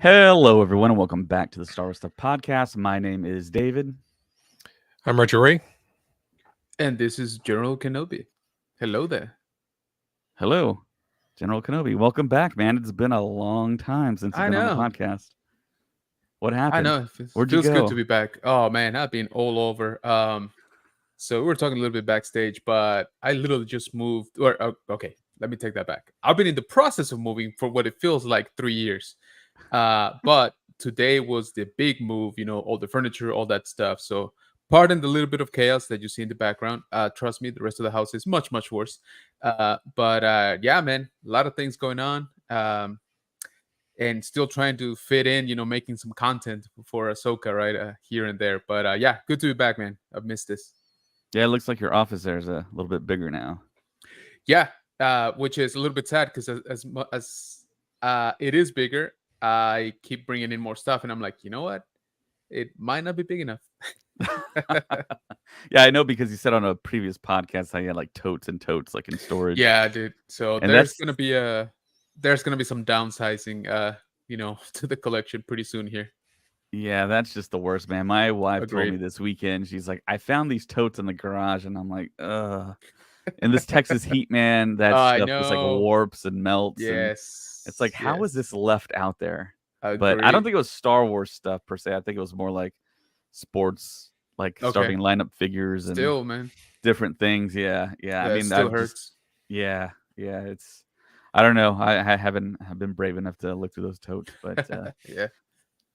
Hello, everyone, and welcome back to the Star Wars Stuff Podcast. My name is David. I'm Roger Ray. And this is General Kenobi. Hello there. Hello, General Kenobi. Welcome back, man. It's been a long time since you've I been on the know. podcast. What I happened? know. It Where'd you feels good to go? be back. Oh man, I've been all over. So we were talking a little bit backstage, but I literally just moved. Or okay, let me take that back. I've been in the process of moving for what it feels like 3 years. But today was the big move. All the furniture, all that stuff. So pardon the little bit of chaos that you see in the background. Trust me, the rest of the house is much much worse. But yeah, man, a lot of things going on. And still trying to fit in, making some content for Ahsoka, right, here and there. But yeah, good to be back, man. I've missed this. Yeah, it looks like your office there is a little bit bigger now. Yeah, which is a little bit sad because as it is bigger, I keep bringing in more stuff, and I'm like, you know what? It might not be big enough. Yeah, I know because you said on a previous podcast how you had like totes and totes like in storage. Yeah, dude. So And there's that's gonna be some downsizing, to the collection pretty soon here. yeah, that's just the worst, man. My wife told me Agreed. this weekend, she's like, I found these totes in the garage, and I'm like, ugh. In this Texas heat, man, that I stuff just like know. warps and melts, and it's like, Yes. how was this Yes. left out there? But I don't Agreed. think it was Star Wars stuff per se. I think it was more like sports, like Okay. starting lineup figures and Still, man. different things. Yeah, yeah. I Yeah, it mean, still I've just, hurts. yeah, yeah. It's, I don't know. I haven't have been brave enough to look through those totes, but Yeah.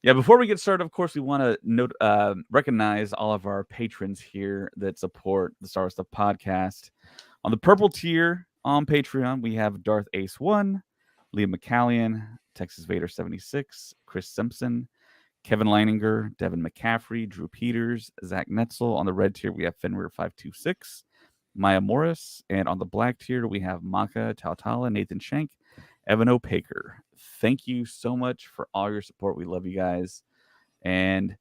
yeah. Before we get started, of course, we want to recognize all of our patrons here that support the Star Wars Stuff podcast. On the purple tier on Patreon, we have Darth Ace 1, Liam McCallion, Texas Vader 76, Chris Simpson, Kevin Leininger, Devin McCaffrey, Drew Peters, Zach Netzel. On the red tier, we have Fenrir 526, Maya Morris. And on the black tier, we have Maka Tautala, Nathan Shank, Evan O'Paker. Thank you so much for all your support. We love you guys. And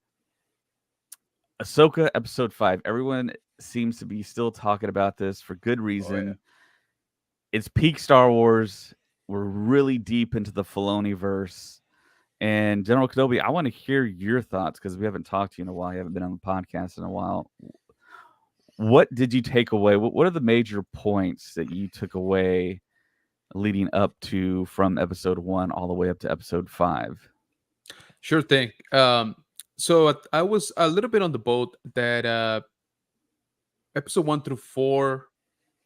Ahsoka episode 5. Everyone seems to be still talking about this for good Oh yeah. reason. It's peak Star Wars. We're really deep into the Filoni verse. And General Kenobi, I want to hear your thoughts because we haven't talked to you in a while. You haven't been on the podcast in a while. What did you take away? What are the major points that you took away leading up to from episode 1 all the way up to episode 5? Sure thing. So I was a little bit on the boat that episode 1 through 4,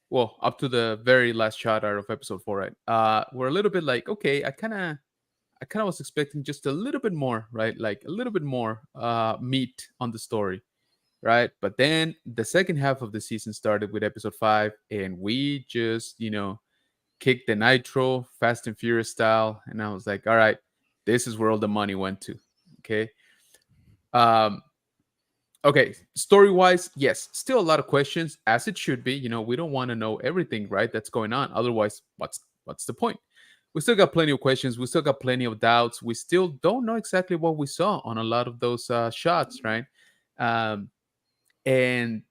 well, up to the very last shot out of episode 4, right? We're a little bit like, okay, I kind of was expecting just a little bit more, right? Like a little bit more meat on the story, right? But then the second half of the season started with episode 5, and we just, kicked the nitro, Fast and Furious style, and I was like, all right, this is where all the money went to. Okay. Um, okay, story wise, yes, still a lot of questions, as it should be. We don't want to know everything, right? That's going on. Otherwise, what's the point? We still got plenty of questions. We still got plenty of doubts. We still don't know exactly what we saw on a lot of those shots, right? Um, and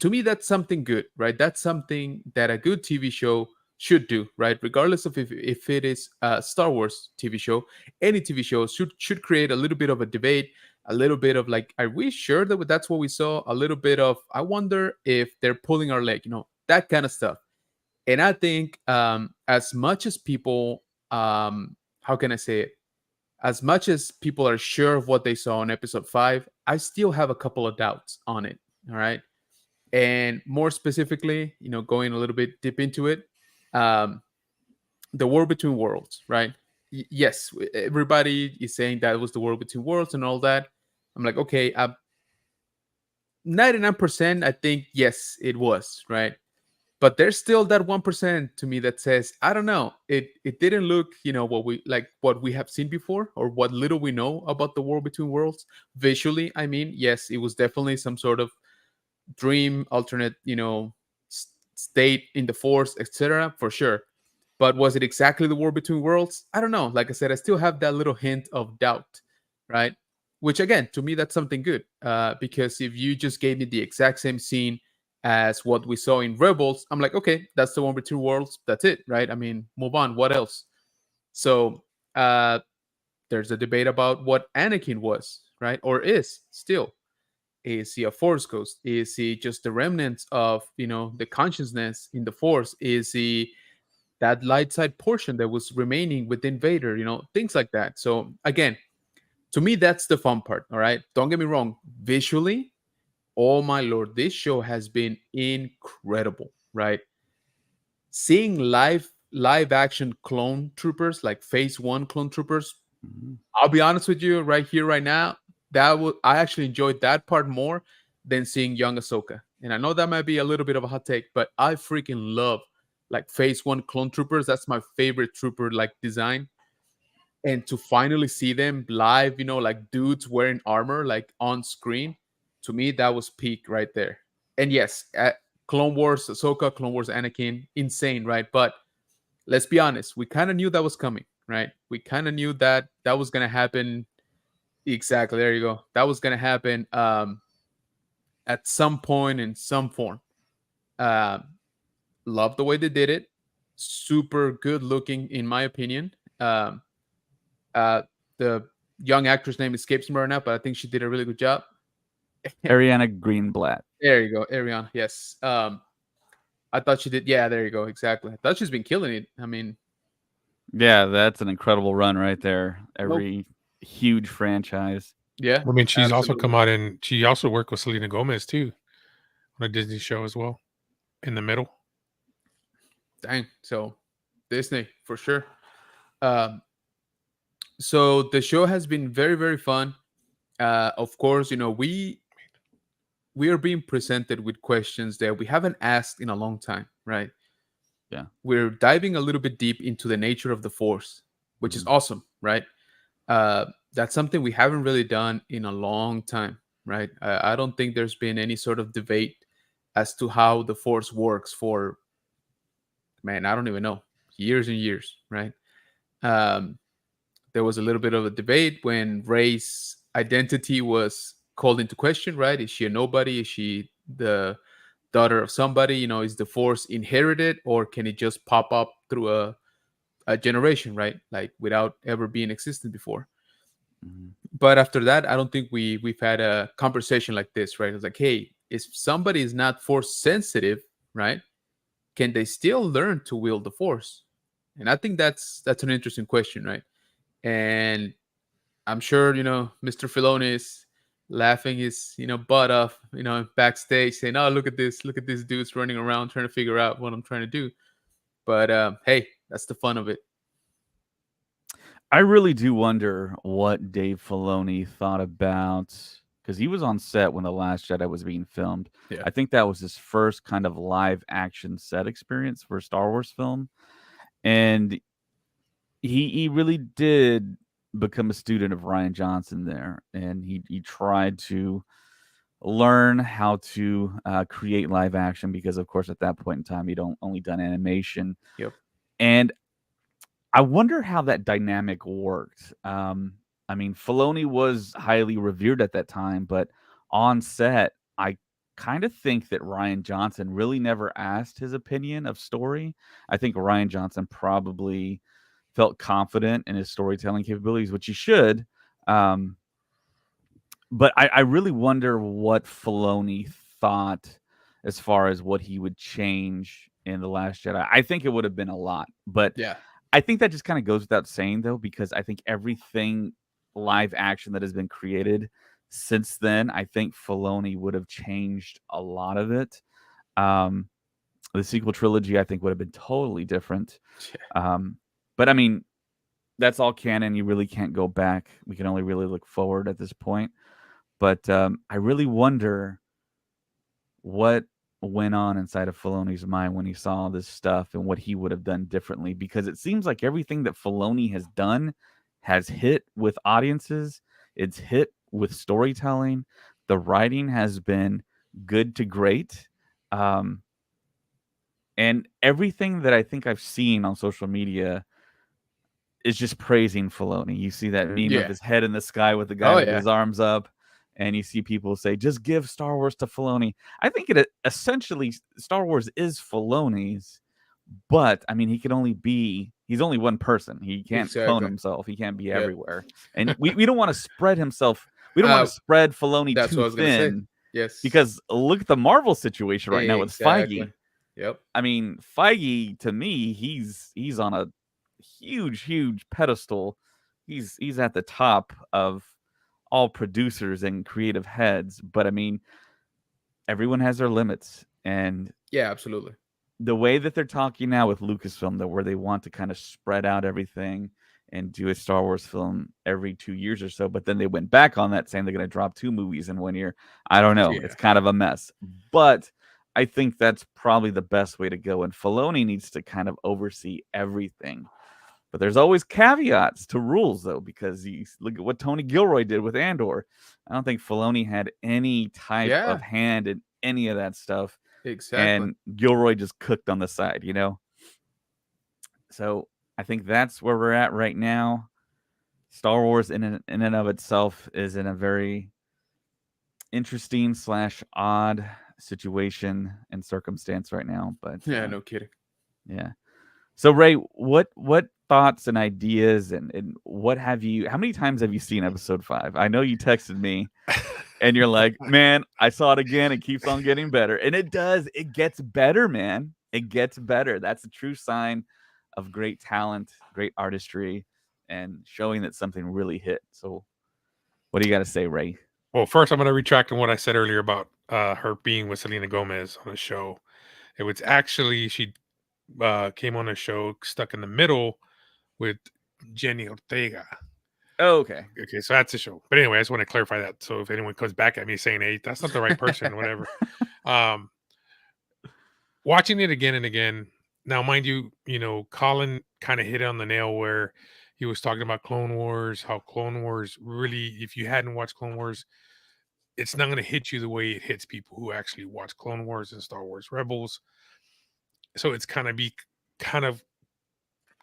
to me, that's something good, right? That's something that a good TV show should do, right? Regardless of if it is a Star Wars TV show, any TV show should create a little bit of a debate, a little bit of like, are we sure that that's what we saw? A little bit of, I wonder if they're pulling our leg, that kind of stuff. And I think as much as people, how can I say it? As much as people are sure of what they saw in episode 5, I still have a couple of doubts on it. All right. And more specifically, going a little bit deep into it, um, the war between worlds, right? Yes, everybody is saying that was the war between worlds and all that. I'm like, okay, 99%, I think, yes, it was, right? But there's still that 1% to me that says, I don't know, it didn't look, what we have seen before, or what little we know about the war between worlds visually. I mean, yes, it was definitely some sort of dream, alternate, state in the force, etc., for sure. But was it exactly the war between worlds? I don't know. Like I said, I still have that little hint of doubt, right? Which again, to me, that's something good. Because if you just gave me the exact same scene as what we saw in Rebels, I'm like, okay, that's the one between worlds. That's it, right? I mean, move on. What else? So, uh, there's a debate about what Anakin was, right? Or is still. Is he a Force ghost? Is he just the remnants of, the consciousness in the Force? Is he that light side portion that was remaining within Vader? Things like that. So again, to me, that's the fun part. All right. Don't get me wrong. Visually, oh my lord, this show has been incredible, right? Seeing live action clone troopers, like phase 1 clone troopers, I'll be honest with you right here, right now, I actually enjoyed that part more than seeing young Ahsoka. And I know that might be a little bit of a hot take, but I freaking love like phase 1 clone troopers. That's my favorite trooper like design. And to finally see them live, like dudes wearing armor like on screen, to me that was peak right there. And yes, Clone Wars Ahsoka, Clone Wars Anakin, insane, right? But let's be honest, we kind of knew that was coming, right? We kind of knew that was going to happen. Exactly, there you go. That was going to happen at some point in some form. Love the way they did it. Super good looking, in my opinion. The young actress name escapes me right now, but I think she did a really good job. Ariana Greenblatt. There you go, Ariana. Yes. I thought she did. Yeah, there you go. Exactly. I thought she's been killing it. I mean, yeah, that's an incredible run right there. Every huge franchise. Yeah. I mean, she's also come out and she also worked with Selena Gomez too on a Disney show as well. In the middle. Dang. So Disney for sure. So the show has been very, very fun. Of course, we are being presented with questions that we haven't asked in a long time, right? Yeah. We're diving a little bit deep into the nature of the Force, which is awesome, right? That's something we haven't really done in a long time, right? I don't think there's been any sort of debate as to how the Force works for, man, I don't even know, years and years, right? There was a little bit of a debate when Rey's identity was called into question, right? Is she a nobody? Is she the daughter of somebody? Is the Force inherited, or can it just pop up through a generation, right? Like without ever being existent before. But after that, I don't think we've had a conversation like this, right? It's like, hey, if somebody is not Force sensitive, right, can they still learn to wield the Force? And I think that's an interesting question, right? And I'm sure, Mr. Filoni is laughing his, butt off, backstage saying, oh, look at these dudes running around trying to figure out what I'm trying to do. But hey, that's the fun of it. I really do wonder what Dave Filoni thought about, because he was on set when The Last Jedi was being filmed. Yeah. I think that was his first kind of live action set experience for a Star Wars film. And he really did become a student of Rian Johnson there. And he tried to learn how to create live action because, of course, at that point in time, he'd only done animation. Yep. And I wonder how that dynamic worked. I mean, Filoni was highly revered at that time, but on set, I kind of think that Rian Johnson really never asked his opinion of story. I think Rian Johnson probably felt confident in his storytelling capabilities, which he should. But I really wonder what Filoni thought as far as what he would change in The Last Jedi. I think it would have been a lot, but yeah. I think that just kind of goes without saying, though, because I think everything live action that has been created since then, I think Filoni would have changed a lot of it. The sequel trilogy, I think, would have been totally different. But I mean, that's all canon. You really can't go back. We can only really look forward at this point. But I really wonder what went on inside of Filoni's mind when he saw this stuff and what he would have done differently, because it seems like everything that Filoni has done has hit with audiences. It's hit with storytelling. The writing has been good to great. And everything that I think I've seen on social media is just praising Filoni. You see that meme of his head in the sky with the guy with his arms up. And you see people say, just give Star Wars to Filoni. I think it essentially, Star Wars is Filoni's, But I mean, he's only one person. He can't clone Exactly. himself. He can't be Yep. everywhere. And we don't want to spread himself. We don't want to spread Filoni That's what I too was gonna say. thin, Yes. because look at the Marvel situation right now with Exactly. Feige. Yep. I mean, Feige, to me, he's on a huge pedestal. He's at the top of all producers and creative heads. But I mean, everyone has their limits, and Yeah, absolutely. the way that they're talking now with Lucasfilm, where they want to kind of spread out everything and do a Star Wars film every 2 years or so, but then they went back on that, saying they're going to drop 2 movies in 1 year. I don't know. Yeah. It's kind of a mess, but I think that's probably the best way to go. And Filoni needs to kind of oversee everything. But there's always caveats to rules, though, because you look at what Tony Gilroy did with Andor. I don't think Filoni had any type of Yeah. hand in any of that stuff. Exactly. And Gilroy just cooked on the side, So I think that's where we're at right now. Star Wars in and of itself is in a very interesting / odd situation and circumstance right now. But Yeah, no kidding. yeah. So Ray, what thoughts and ideas and how many times have you seen episode 5? I know you texted me and you're like, man, I saw it again. It keeps on getting better. And it does. It gets better, man. It gets better. That's a true sign of great talent, great artistry, and showing that something really hit. So what do you got to say, Ray? Well, first, I'm going to retract on what I said earlier about her being with Selena Gomez on the show. It was actually, she came on a show stuck in the middle with Jenny Ortega. Oh, okay. Okay, so that's the show. But anyway, I just want to clarify that. So if anyone comes back at me saying, hey, that's not the right person, whatever. Watching it again and again. Now, mind you, Colin kind of hit it on the nail where he was talking about Clone Wars, how Clone Wars really, if you hadn't watched Clone Wars, it's not going to hit you the way it hits people who actually watch Clone Wars and Star Wars Rebels. So it's kind of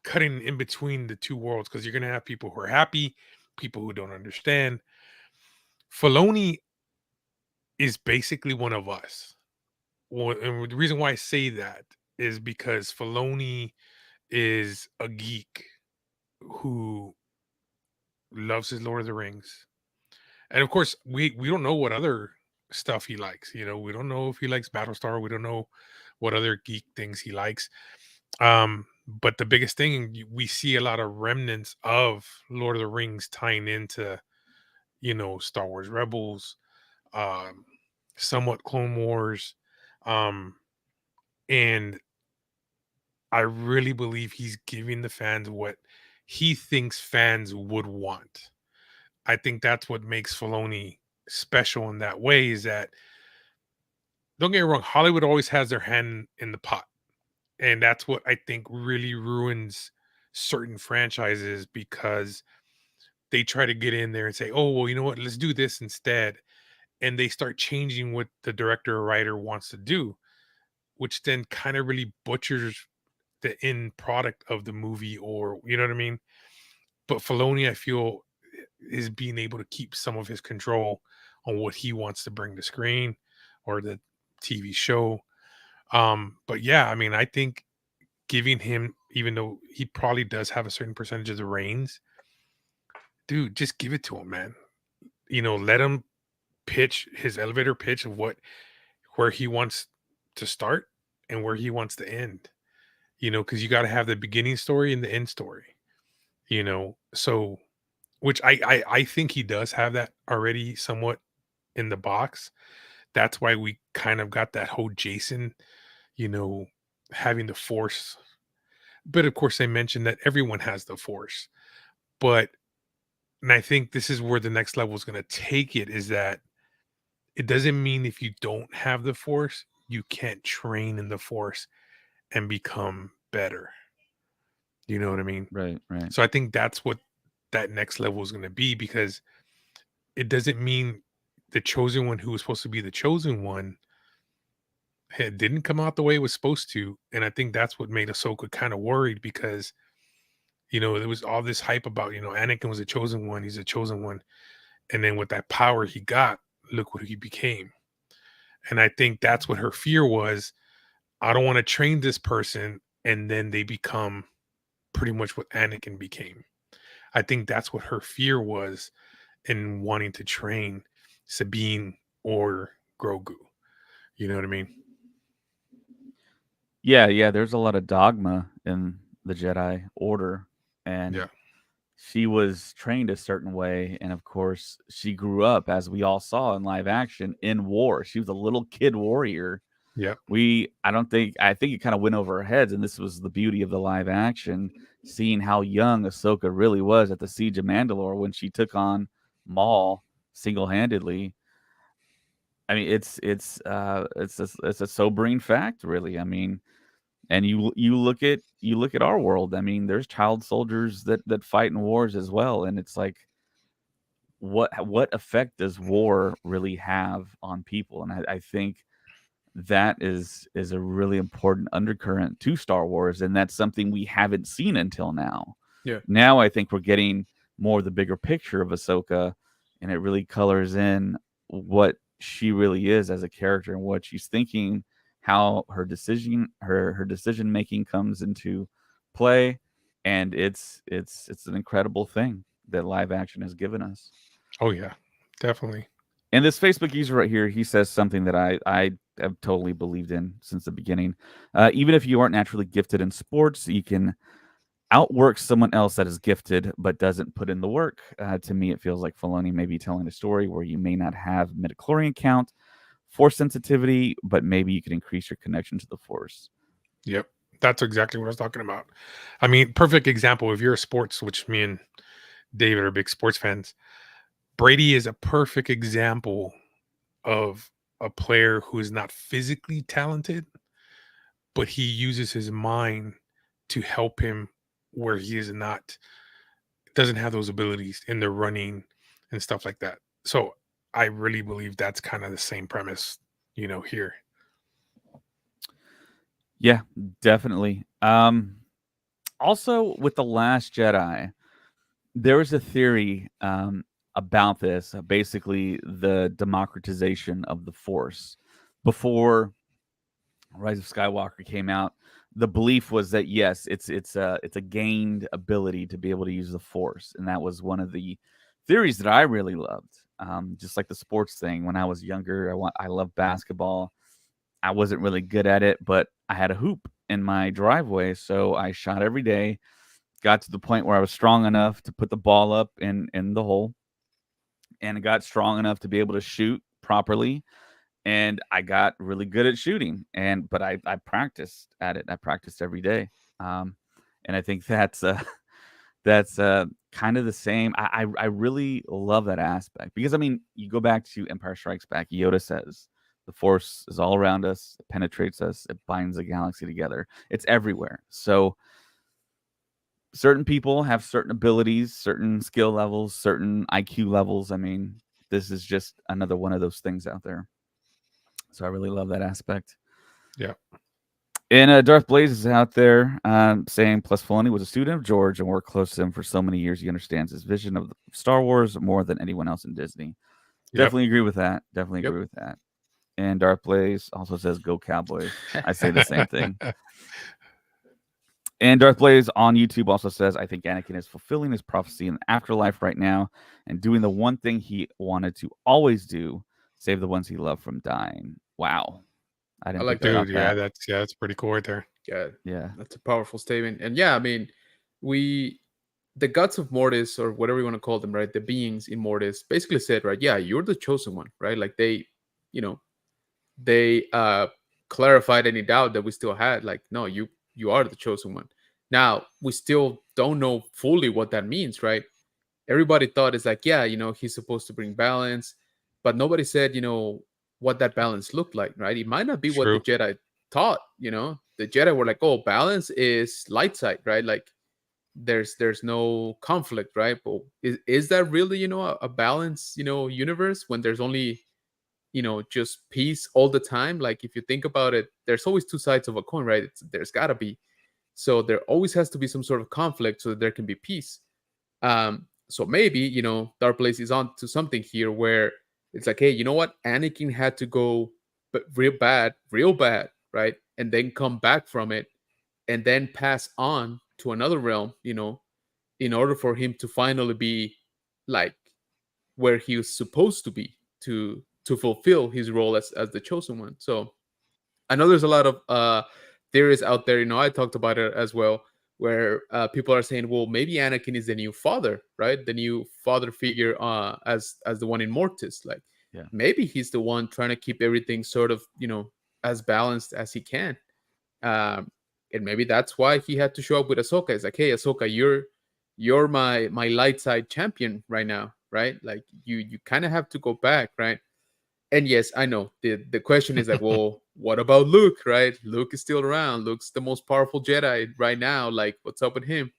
cutting in between the two worlds, because you're going to have people who are happy, people who don't understand. Filoni is basically one of us. Well, and the reason why I say that is because Filoni is a geek who loves his Lord of the Rings. And of course, we don't know what other stuff he likes. We don't know if he likes Battlestar. We don't know what other geek things he likes. But the biggest thing, we see a lot of remnants of Lord of the Rings tying into, Star Wars Rebels, somewhat Clone Wars. And I really believe he's giving the fans what he thinks fans would want. I think that's what makes Filoni special in that way, is that, don't get me wrong, Hollywood always has their hand in the pot. And that's what I think really ruins certain franchises, because they try to get in there and say, oh, well, you know what, let's do this instead. And they start changing what the director or writer wants to do, which then kind of really butchers the end product of the movie, or, you know what I mean? But Filoni, I feel, is being able to keep some of his control on what he wants to bring to screen or the TV show. But yeah, I mean, I think giving him, even though he probably does have a certain percentage of the reins, dude, just give it to him, man. Let him pitch his elevator pitch of where he wants to start and where he wants to end. Because you got to have the beginning story and the end story. So, which I think he does have that already somewhat in the box. That's why we kind of got that whole Jason, having the Force. But of course, they mentioned that everyone has the Force. And I think this is where the next level is going to take it, is that it doesn't mean if you don't have the Force, you can't train in the Force and become better. You know what I mean? Right. So I think that's what that next level is going to be, because it doesn't mean the chosen one, who was supposed to be the chosen one, didn't come out the way it was supposed to. And I think that's what made Ahsoka kind of worried, because, there was all this hype about, Anakin was a chosen one. He's a chosen one. And then with that power he got, look what he became. And I think that's what her fear was. I don't want to train this person and then they become pretty much what Anakin became. I think that's what her fear was in wanting to train Sabine or Grogu. You know what I mean? Yeah. There's a lot of dogma in the Jedi Order, and Yeah. she was trained a certain way, and of course, she grew up, as we all saw in live action, in war. She was a little kid warrior. Yep. I think it kind of went over our heads, and this was the beauty of the live action, seeing how young Ahsoka really was at the Siege of Mandalore when she took on Maul single handedly. I mean, it's a sobering fact, really. I mean, and you look at our world. I mean, there's child soldiers that fight in wars as well, and it's like, what effect does war really have on people? And I think that is a really important undercurrent to Star Wars, and that's something we haven't seen until now. Yeah. Now I think we're getting more of the bigger picture of Ahsoka, and it really colors in what she really is as a character and what she's thinking, how her decision making comes into play, and it's an incredible thing that live action has given us. Oh yeah, definitely. And this Facebook user right here, he says something that I have totally believed in since the beginning. Even if you aren't naturally gifted in sports, you can outwork someone else that is gifted but doesn't put in the work. To me, it feels like Filoni may be telling a story where you may not have midichlorian count, force sensitivity, but maybe you can increase your connection to the force. Yep. That's exactly what I was talking about. I mean, perfect example. If you're a sports, which me and David are big sports fans, Brady is a perfect example of a player who is not physically talented, but he uses his mind to help him where he is not, doesn't have those abilities in the running and stuff like that. So I really believe that's kind of the same premise, here. Yeah, definitely. Also, with The Last Jedi, there was a theory about this, basically the democratization of the Force. Before Rise of Skywalker came out, the belief was that yes, it's a gained ability to be able to use the Force, and that was one of the theories that I really loved. Just like the sports thing, when I was younger, I loved basketball. I wasn't really good at it, but I had a hoop in my driveway, so I shot every day. Got to the point where I was strong enough to put the ball up in the hole, and I got strong enough to be able to shoot properly, and I got really good at shooting. But I practiced at it. I practiced every day, and I think that's kind of the same. I really love that aspect because I mean, you go back to Empire Strikes Back. Yoda says the Force is all around us, it penetrates us, it binds the galaxy together. It's everywhere. So certain people have certain abilities, certain skill levels, certain IQ levels. I mean, this is just another one of those things out there. So I really love that aspect. Yeah. And Darth Blaze is out there saying, plus Filoni was a student of George and worked close to him for so many years. He understands his vision of Star Wars more than anyone else in Disney. Yep. Definitely agree with that. Definitely Yep. agree with that. And Darth Blaze also says, go Cowboys. I say the same thing. And Darth Blaze on YouTube also says, I think Anakin is fulfilling his prophecy in the afterlife right now and doing the one thing he wanted to always do, save the ones he loved from dying. Wow. I didn't like think that. about Dude, yeah, that. that's pretty cool right there. Yeah, that's a powerful statement. And yeah, I mean, the gods of Mortis, or whatever you want to call them, right? The beings in Mortis basically said, right, yeah, you're the chosen one, right? Like you know, they clarified any doubt that we still had. Like, no, you are the chosen one. Now we still don't know fully what that means, right? Everybody thought it's like, yeah, he's supposed to bring balance, but nobody said, what that balance looked like, right? It might not be what the True. Jedi taught. The Jedi were like, oh, balance is light side, right? Like there's no conflict, right? But is that really, a balance, universe when there's only, just peace all the time? Like if you think about it, there's always two sides of a coin, right? There's gotta be. So there always has to be some sort of conflict so that there can be peace. So maybe, Dark Place is on to something here where it's like, hey, you know what? Anakin had to go real bad, right? And then come back from it and then pass on to another realm, in order for him to finally be like where he was supposed to be to fulfill his role as the chosen one. So I know there's a lot of theories out there. I talked about it as well, where people are saying, well, maybe Anakin is the new father, right? The new father figure, as the one in Mortis. Like Yeah. maybe he's the one trying to keep everything sort of as balanced as he can. And maybe that's why he had to show up with Ahsoka. It's like, hey, Ahsoka, you're my light side champion right now, right? Like you kind of have to go back, right? And yes, I know the question is like, well, what about Luke, right? Luke is still around. Luke's the most powerful Jedi right now. Like, what's up with him?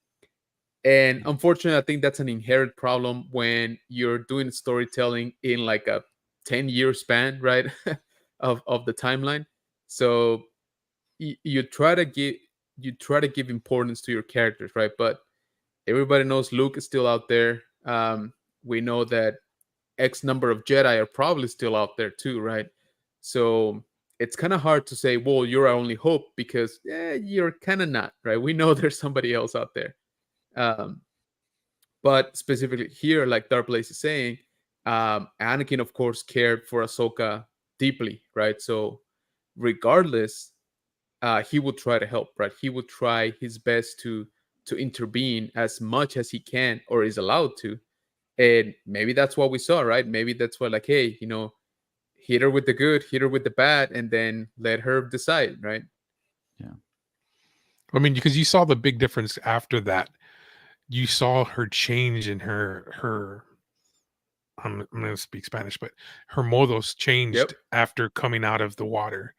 And unfortunately, I think that's an inherent problem when you're doing storytelling in like a 10-year span, right? of the timeline. So you try to give importance to your characters, right? But everybody knows Luke is still out there. We know that X number of Jedi are probably still out there too, right? So it's kind of hard to say, well, you're our only hope, because you're kind of not, right? We know there's somebody else out there. Um, but specifically here, like Dark Blaze is saying, Anakin, of course, cared for Ahsoka deeply, right? So regardless, he would try to help, right? He would try his best to intervene as much as he can or is allowed to. And maybe that's what we saw, right? Maybe that's what, like, hey, hit her with the good, hit her with the bad, and then let her decide, right? Yeah. I mean, because you saw the big difference after that. You saw her change in her I'm going to speak Spanish, but her modos Yep. changed after coming out of the water,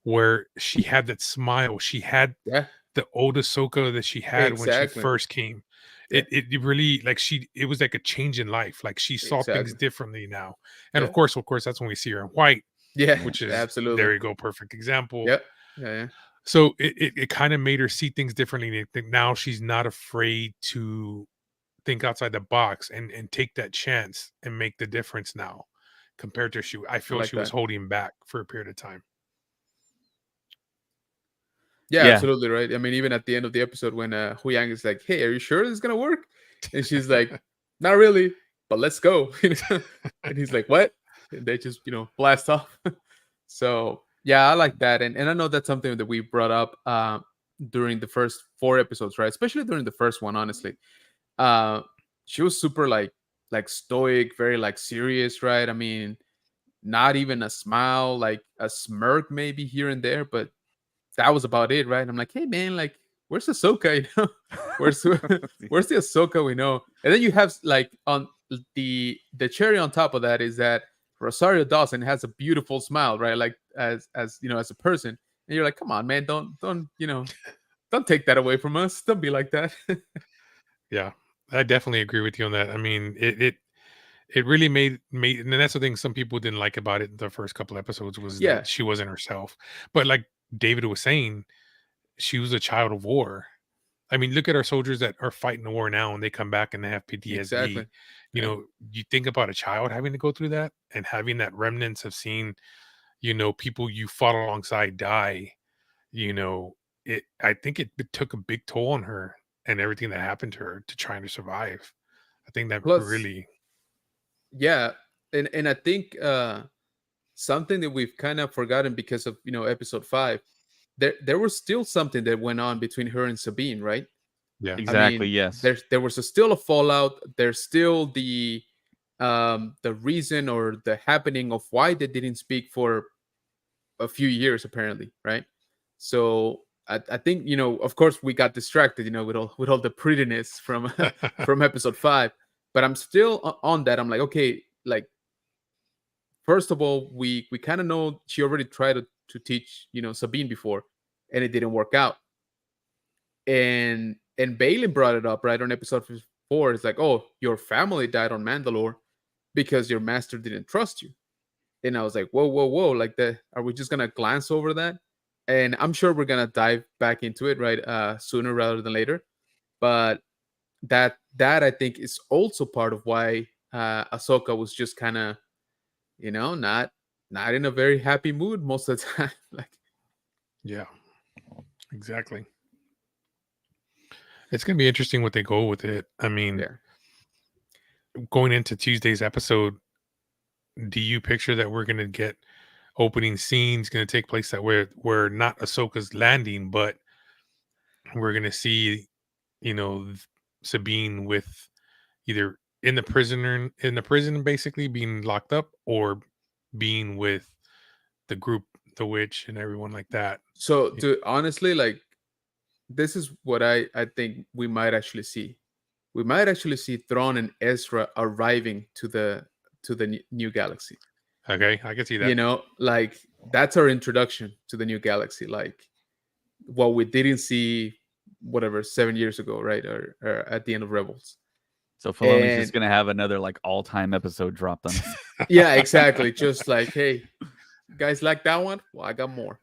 where she had that smile. She had Yeah. the old Ahsoka that she had when she Exactly. first came. Yeah. It really, like, it was like a change in life. Like, she saw things Exactly. differently now. And Yeah. of course, that's when we see her in white, Yeah. which is, Absolutely. there you go, perfect example. Yep. Yeah. Yeah. So it kind of made her see things differently. And I think now she's not afraid to think outside the box and take that chance and make the difference now, compared to I I feel like she was that. holding back for a period of time. Yeah, Yeah. absolutely right. I mean, even at the end of the episode when Hu Yang is like, "Hey, are you sure this is gonna work?" And she's like, "Not really, but let's go." And he's like, "What?" And they just blast off. So yeah, I like that, and I know that's something that we brought up during the first 4 episodes, right? Especially during the first one, honestly. Uh, she was super like stoic, very like serious, right? I mean, not even a smile, like a smirk maybe here and there, but that was about it, right? I'm like, hey man, like, where's Ahsoka? Where's where's the Ahsoka we know? And then you have like on the cherry on top of that is that Rosario Dawson has a beautiful smile, right? Like as as a person, and you're like, come on, man, don't take that away from us. Don't be like that. Yeah, I definitely agree with you on that. I mean, it really made, and that's the thing some people didn't like about it. The first couple episodes was Yeah, that she wasn't herself. But like David was saying, she was a child of war. I mean, look at our soldiers that are fighting the war now and they come back and they have PTSD. exactly. Yeah. You think about a child having to go through that and having that remnants of seeing, people you fought alongside die, I think it took a big toll on her and everything that happened to her to trying to survive. I think that Plus, really, yeah, and I think something that we've kind of forgotten because of episode 5, there was still something that went on between her and Sabine, right? yeah. I Exactly. mean, Yes. there was still a fallout. There's still the reason or the happening of why they didn't speak for a few years, apparently, right? So I think of course, we got distracted, with all the prettiness from from episode 5. But I'm still on that. I'm like, okay, like, first of all, we kind of know she already tried to teach Sabine before, and it didn't work out. And Balin brought it up right on episode 4. It's like, oh, your family died on Mandalore because your master didn't trust you. And I was like, whoa, whoa, whoa! Like, are we just gonna glance over that? And I'm sure we're gonna dive back into it, right, sooner rather than later. But that I think is also part of why Ahsoka was just kind of not in a very happy mood most of the time. Like, Yeah, exactly. It's gonna be interesting what they go with it. I mean, Yeah. going into Tuesday's episode, do you picture that we're gonna get opening scenes gonna take place that where not Ahsoka's landing, but we're gonna see, Sabine with either in the prison basically being locked up, or being with the group, the witch and everyone like that. So, Y- honestly, like, this is what I think we might actually see. We might actually see Thrawn and Ezra arriving to the new galaxy. Okay, I can see that. Like, that's our introduction to the new galaxy. Like, what we didn't see, whatever, 7 years ago, right, or at the end of Rebels. So Filoni's just And gonna have another like all-time episode dropped on us. yeah, exactly. Just like, hey, guys, like that one? Well, I got more.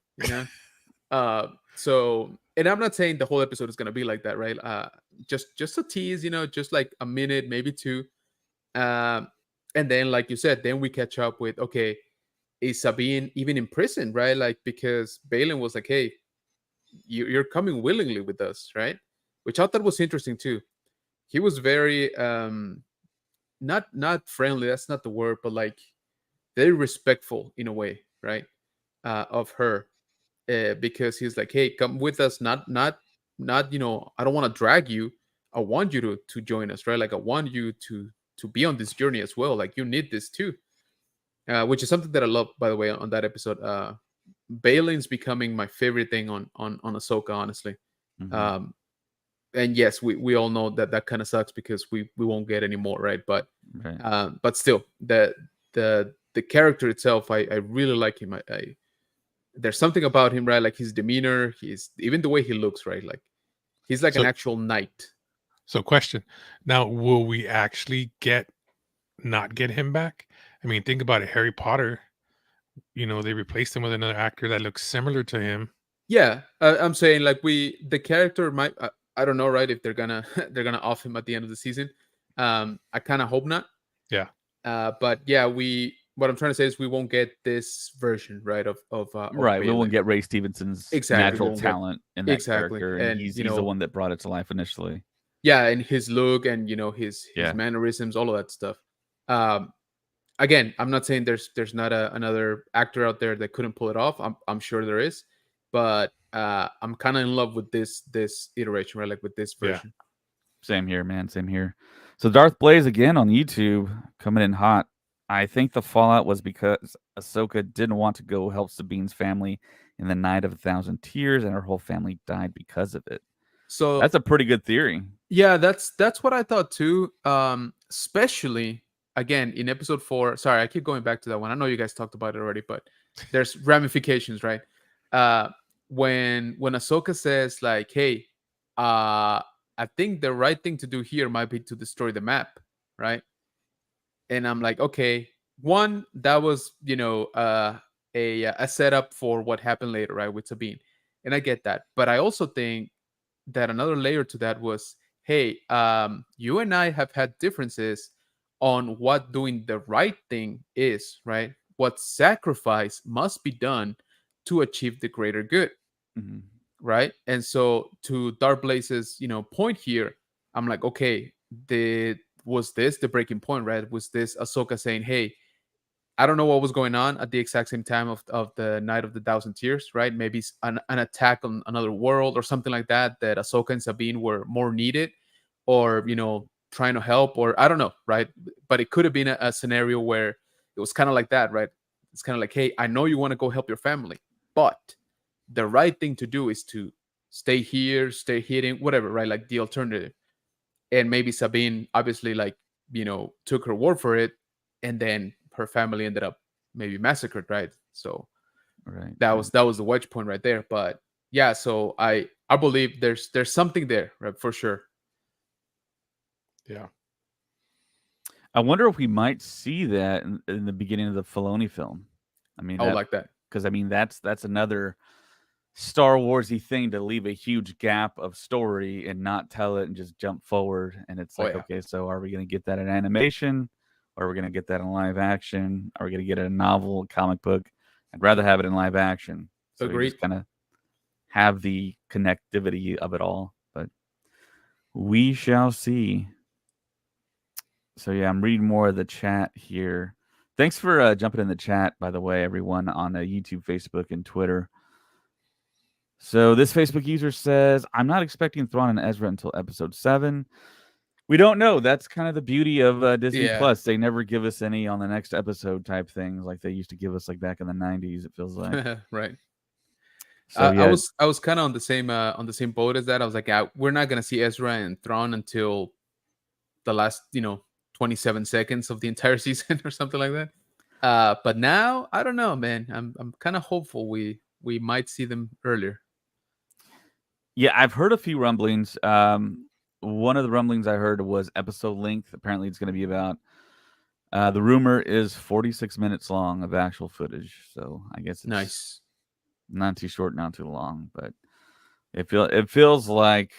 So, and I'm not saying the whole episode is gonna be like that, right? Just a tease, just like a minute, maybe two. Um, and then, like you said, then we catch up with, okay, is Sabine even in prison, right? Like, because Balin was like, hey, you're coming willingly with us, right? Which I thought was interesting too. He was very not friendly, that's not the word, but like very respectful in a way, right? Of her, because he's like, hey, come with us, not I don't want to drag you, I want you to join us, right? Like, I want you to be on this journey as well, like, you need this too. Which is something that I love, by the way, on that episode. Balin's becoming my favorite thing on Ahsoka, honestly. Mhm. And yes, we all know that kind of sucks because we won't get any more, right? Right. But still, the character itself, I really like him. I There's something about him, right? Like his demeanor, he's even the way he looks, right? Like, he's like So, an actual knight. question. Now, will we actually not get him back? I mean, think about it. Harry Potter, they replaced him with another actor that looks similar to him. Yeah, I'm saying, like, the character might, I don't know, right? If they're gonna they're gonna off him at the end of the season. I kind of hope not. Yeah. But yeah, what I'm trying to say is we won't get this version, right, of Right. We Balin. won't get Ray Stevenson's Exactly, we natural won't get talent in that exactly, character, and and he's the one that brought it to life initially. yeah, and his look and his Yeah. mannerisms, all of that stuff. Um, Again, I'm not saying there's not another actor out there that couldn't pull it off. I'm sure there is, but I'm kind of in love with this iteration, right? Like, with this Yeah. version. Same here, man. Same here. So Darth Blaze again on YouTube coming in hot. I think the fallout was because Ahsoka didn't want to go help Sabine's family in the Night of a Thousand Tears, and her whole family died because of it. So That's a pretty good theory. yeah, that's what I thought too. Especially again in episode 4. Sorry, I keep going back to that one. I know you guys talked about it already, but there's ramifications, right? When Ahsoka says, like, hey, I think the right thing to do here might be to destroy the map, right? And I'm like, okay, one, that was a setup for what happened later, right, with Sabine, and I get that, but I also think that another layer to that was, hey, you and I have had differences on what doing the right thing is, right? What sacrifice must be done to achieve the greater good, Mhm. right? And so, to Dark Blaze's point here, I'm like, okay, was this the breaking point, right? Was this Ahsoka saying, hey, I don't know what was going on at the exact same time of the Night of the Thousand Tears, right? Maybe an attack on another world or something like that, that Ahsoka and Sabine were more needed, or trying to help, or I don't know, right? But it could have been a scenario where it was kind of like that, right? It's kind of like, hey, I know you want to go help your family, but the right thing to do is to stay here, stay hidden, whatever, right? Like, the alternative. And maybe Sabine obviously, like, took her word for it, and then her family ended up maybe massacred, right? So Right. that was the wedge point right there. But yeah, so I believe there's something there, right, for sure. Yeah. I wonder if we might see that in the beginning of the Filoni film. I mean, I would like that. because I mean that's another Star Warsy thing, to leave a huge gap of story and not tell it and just jump forward. And it's Oh, like, yeah. okay, so are we going to get that in animation, or are we going to get that in live action? Are we going to get it in a novel, a comic book? I'd rather have it in live action. So you Agreed. just kind of have the connectivity of it all. But We shall see. So yeah, I'm reading more of the chat here. Thanks for jumping in the chat, by the way, everyone on YouTube, Facebook, and Twitter. So this Facebook user says, "I'm not expecting Thrawn and Ezra until episode 7." We don't know. That's kind of the beauty of Disney Plus. They never give us any on the next episode type things like they used to give us like back in the 90s. It feels like right. So yeah, I was kind of on the same boat as that. I was like, we're not gonna see Ezra and Thrawn until the last 27 seconds of the entire season or something like that. But now I don't know, man. I'm kind of hopeful we might see them earlier. Yeah, I've heard a few rumblings. One of the rumblings I heard was episode length. Apparently, it's going to be about. The rumor is 46 minutes long of actual footage. So I guess it's nice, not too short, not too long, but it feels like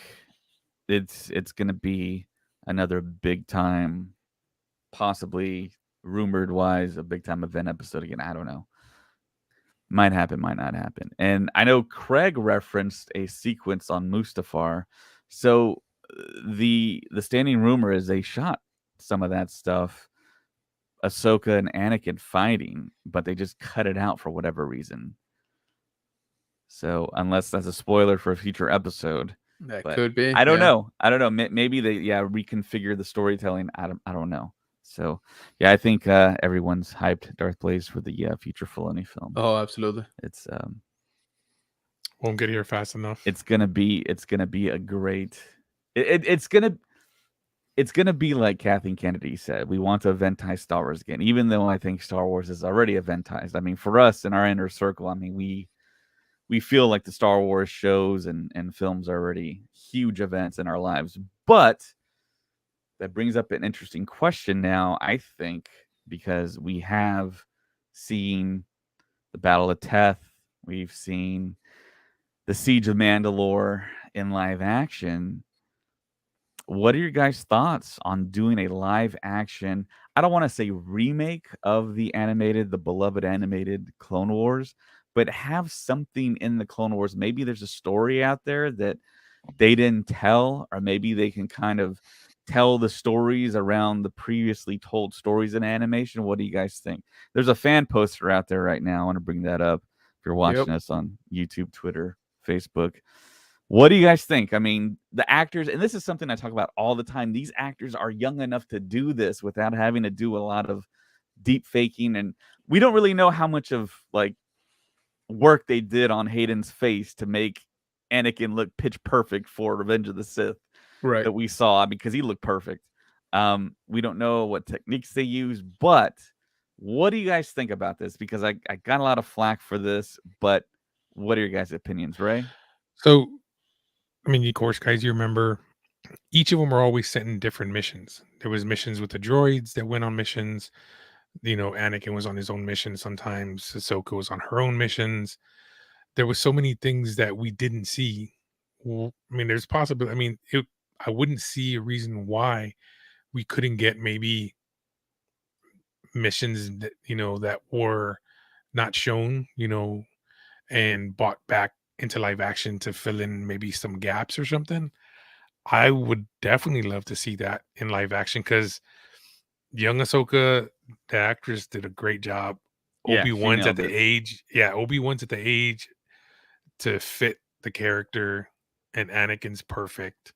it's going to be another big time, possibly rumored wise, a big time event episode again. I don't know. Might happen, might not happen. And I know Craig referenced a sequence on Mustafar. So the standing rumor is they shot some of that stuff, Ahsoka and Anakin fighting, but they just cut it out for whatever reason. So unless that's a spoiler for a future episode, that could be. I don't know. I don't know. Maybe they reconfigure the storytelling. I don't know. So, yeah, I think everyone's hyped Darth Plagueis for the future Filoni film. Oh, absolutely. It's won't get here fast enough. It's gonna be a great. It's gonna be like Kathleen Kennedy said. We want to eventize Star Wars again, even though I think Star Wars is already eventized. I mean, for us in our inner circle, I mean we feel like the Star Wars shows and films are already huge events in our lives, but that brings up an interesting question now, I think, because we have seen the Battle of Teth, we've seen the Siege of Mandalore in live action. What are your guys' thoughts on doing a live action? I don't want to say remake of the beloved animated Clone Wars, but have something in the Clone Wars. Maybe there's a story out there that they didn't tell, or maybe they can kind of tell the stories around the previously told stories in animation. What do you guys think? There's a fan poster out there right now. I want to bring that up if you're watching us on YouTube, Twitter, Facebook. What do you guys think? I mean, the actors, and this is something I talk about all the time, these actors are young enough to do this without having to do a lot of deep faking, and we don't really know how much of like work they did on Hayden's face to make Anakin look pitch perfect for Revenge of the Sith that we saw, because he looked perfect. We don't know what techniques they use, but what do you guys think about this? Because I got a lot of flack for this, but what are your guys' opinions, Ray? So, I mean, of course, guys, you remember each of them are always sent in different missions. There was missions with the droids that went on missions. Anakin was on his own mission. Sometimes Ahsoka was on her own missions. There was so many things that we didn't see. I mean, there's possibly. I mean, I wouldn't see a reason why we couldn't get maybe missions that that were not shown, and brought back into live action to fill in maybe some gaps or something. I would definitely love to see that in live action, because young Ahsoka, the actress, did a great job. Obi-Wan's at the age. Yeah, Obi-Wan's at the age to fit the character, and Anakin's perfect.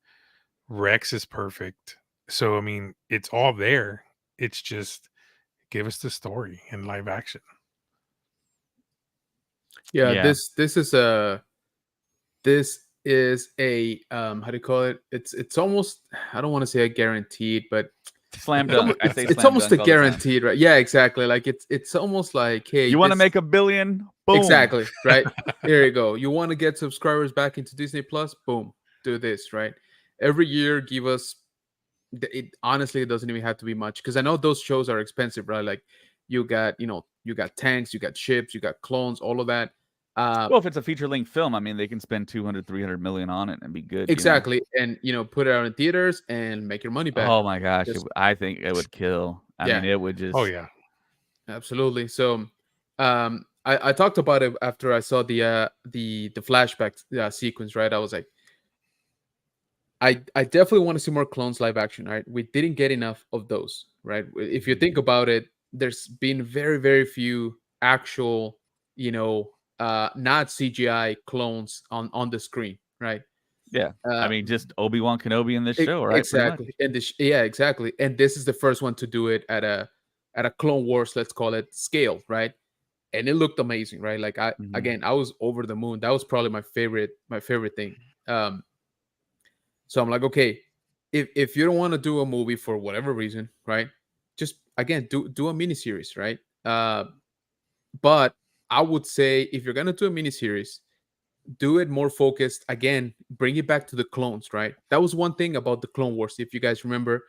Rex is perfect. So, I mean, it's all there. It's just give us the story in live action. Yeah. This is a how do you call it? It's almost, I don't want to say a guaranteed, but slam dunk. It's almost a guaranteed, right? Yeah, exactly. Like it's almost like, hey, you want to make $1 billion? Boom. Exactly, right? Here you go. You want to get subscribers back into Disney Plus? Boom, do this, right? Every year, give us. Honestly, it doesn't even have to be much, because I know those shows are expensive, right? Like you got tanks, you got ships, you got clones, all of that. Well, if it's a feature-length film, I mean, they can spend 200-300 million on it and be good. Exactly, and put it out in theaters and make your money back. Oh my gosh, I think it would kill. I mean, it would just. Oh yeah, absolutely. So, I talked about it after I saw the flashback sequence. Right, I was like, I definitely want to see more clones live action. Right, we didn't get enough of those. Right, if you think about it, there's been very few actual, not CGI clones on the screen. Right. Yeah. I Uh, mean, just Obi-Wan Kenobi in this show, right? Pretty much. exactly, and yeah, exactly, and this is the first one to do it at a Clone Wars, let's call it, scale, right? And it looked amazing, right? Like Mhm. I was over the moon. That was probably my favorite thing. So I'm like, okay, if you don't want to do a movie for whatever reason, right? Just again do a miniseries, right? But I would say if you're gonna do a miniseries, do it more focused. Again, bring it back to the clones, right? That was one thing about the Clone Wars. If you guys remember,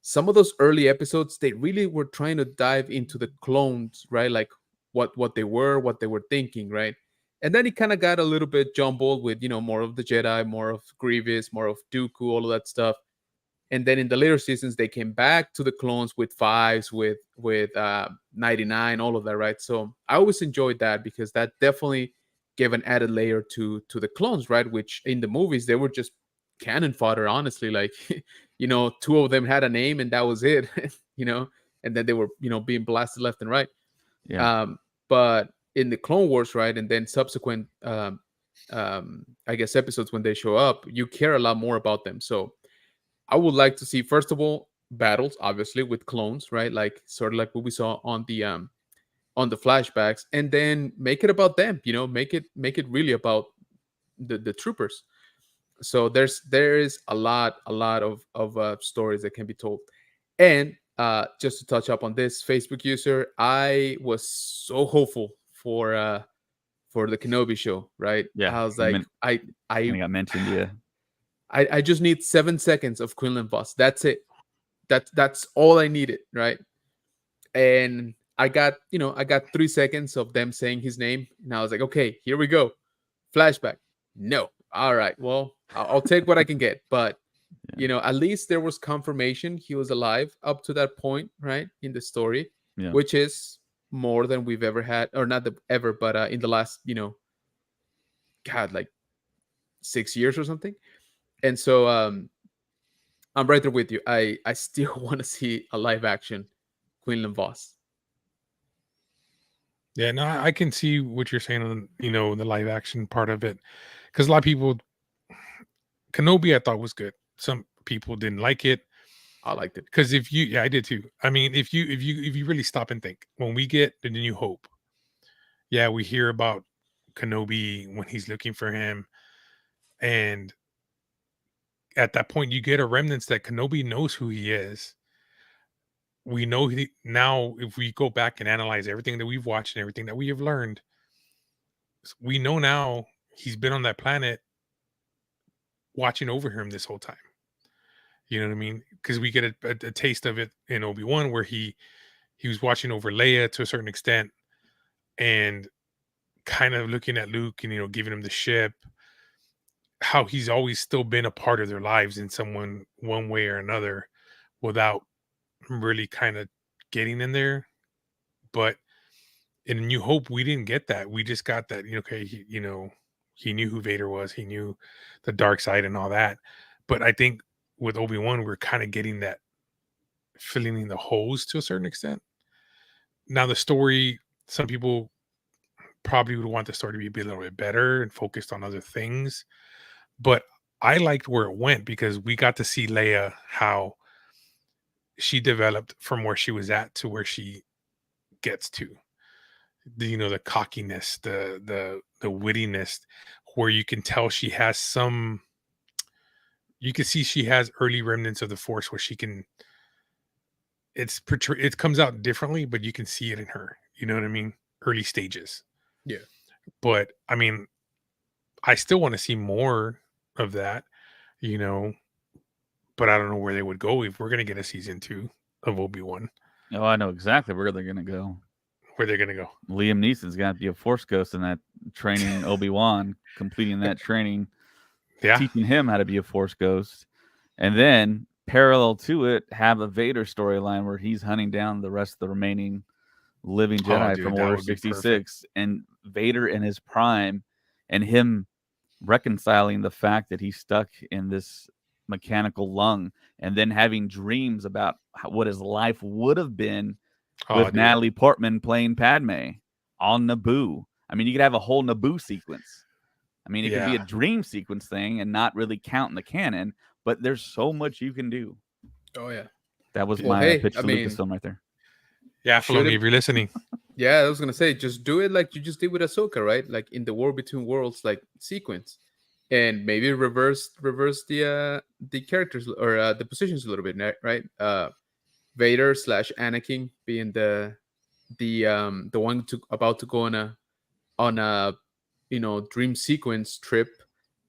some of those early episodes, they really were trying to dive into the clones, right? Like what they were, what they were thinking, right? And then it kind of got a little bit jumbled with more of the Jedi, more of Grievous, more of Dooku, all of that stuff. And then in the later seasons, they came back to the clones with fives, with 99, all of that, right? So I always enjoyed that because that definitely gave an added layer to the clones, right? Which in the movies they were just cannon fodder, honestly. Like, two of them had a name and that was it, you know, and then they were being blasted left and right. Yeah. But in the Clone Wars, right, and then subsequent, I guess, episodes when they show up, you care a lot more about them. So I would like to see, first of all, battles, obviously, with clones, right? Like sort of like what we saw on the flashbacks, and then make it about them. Make it really about the troopers. So there is a lot of stories that can be told. And just to touch up on this Facebook user, I was so hopeful for the Kenobi show, right? Yeah. I was He like, I kind I of got mentioned. Yeah. I just need 7 seconds of Quinlan Voss. That's it. That's all I needed, right? And I got 3 seconds of them saying his name, and I was like, okay, here we go. Flashback. No. All right. Well, I'll take what I can get, but Yeah. at least there was confirmation he was alive up to that point, right, in the story, Yeah. which is more than we've ever had, or not ever, but in the last, God, like 6 years or something. And so, I'm right there with you. I still want to see a live action Quinlan Voss. Yeah, no, I can see what you're saying on, the live action part of it. Because a lot of people, Kenobi, I thought was good. Some people didn't like it. I liked it. Because yeah, I did too. I mean, if you really stop and think, when we get the New Hope, yeah, we hear about Kenobi when he's looking for him, and at that point, you get a remnants that Kenobi knows who he is. We know now. If we go back and analyze everything that we've watched and everything that we have learned, we know now he's been on that planet watching over him this whole time. You know what I mean? Because we get a taste of it in Obi-Wan, where he was watching over Leia to a certain extent, and kind of looking at Luke and giving him the ship. How he's always still been a part of their lives in one way or another, without really kind of getting in there. But in A New Hope, we didn't get that. We just got that. Okay, he knew who Vader was. He knew the dark side and all that. But I think with Obi-Wan, we're kind of getting that, filling in the holes to a certain extent. Now the story, some people probably would want the story to be a little bit better and focused on other things. But I liked where it went because we got to see Leia, how she developed from where she was at to where she gets to. The cockiness, the wittiness, where you can tell she has some. You can see she has early remnants of the Force where she can. It comes out differently, but you can see it in her. You know what I mean? Early stages. Yeah. But I mean, I still want to see more of that. You know, but I don't know where they would go if we're gonna get a season 2 of Obi-Wan. Oh, I know exactly where they're gonna go. Where they're gonna go? Liam Neeson's got to be a Force ghost in that training Obi-Wan, completing that training, Yeah, teaching him how to be a Force ghost, and then parallel to it, have a Vader storyline where he's hunting down the rest of the remaining living Jedi dude, from that Order would be 66, and Vader in his prime, and him reconciling the fact that he's stuck in this mechanical lung, and then having dreams about what his life would have been Oh, with dude. Natalie Portman playing Padme on Naboo. I mean, you could have a whole Naboo sequence. I mean, it could be a Yeah. dream sequence thing and not really count in the canon, but there's so much you can do. Oh yeah. That was Well, my hey, pitch I to mean, Lucasfilm right there. Yeah, Should Filoni, it- if you're listening. Yeah, I was gonna say, just do it like you just did with Ahsoka, right? Like in the War Between Worlds, like sequence, and maybe reverse the characters or the positions a little bit, right? Vader slash Anakin being the one about to go on a dream sequence trip,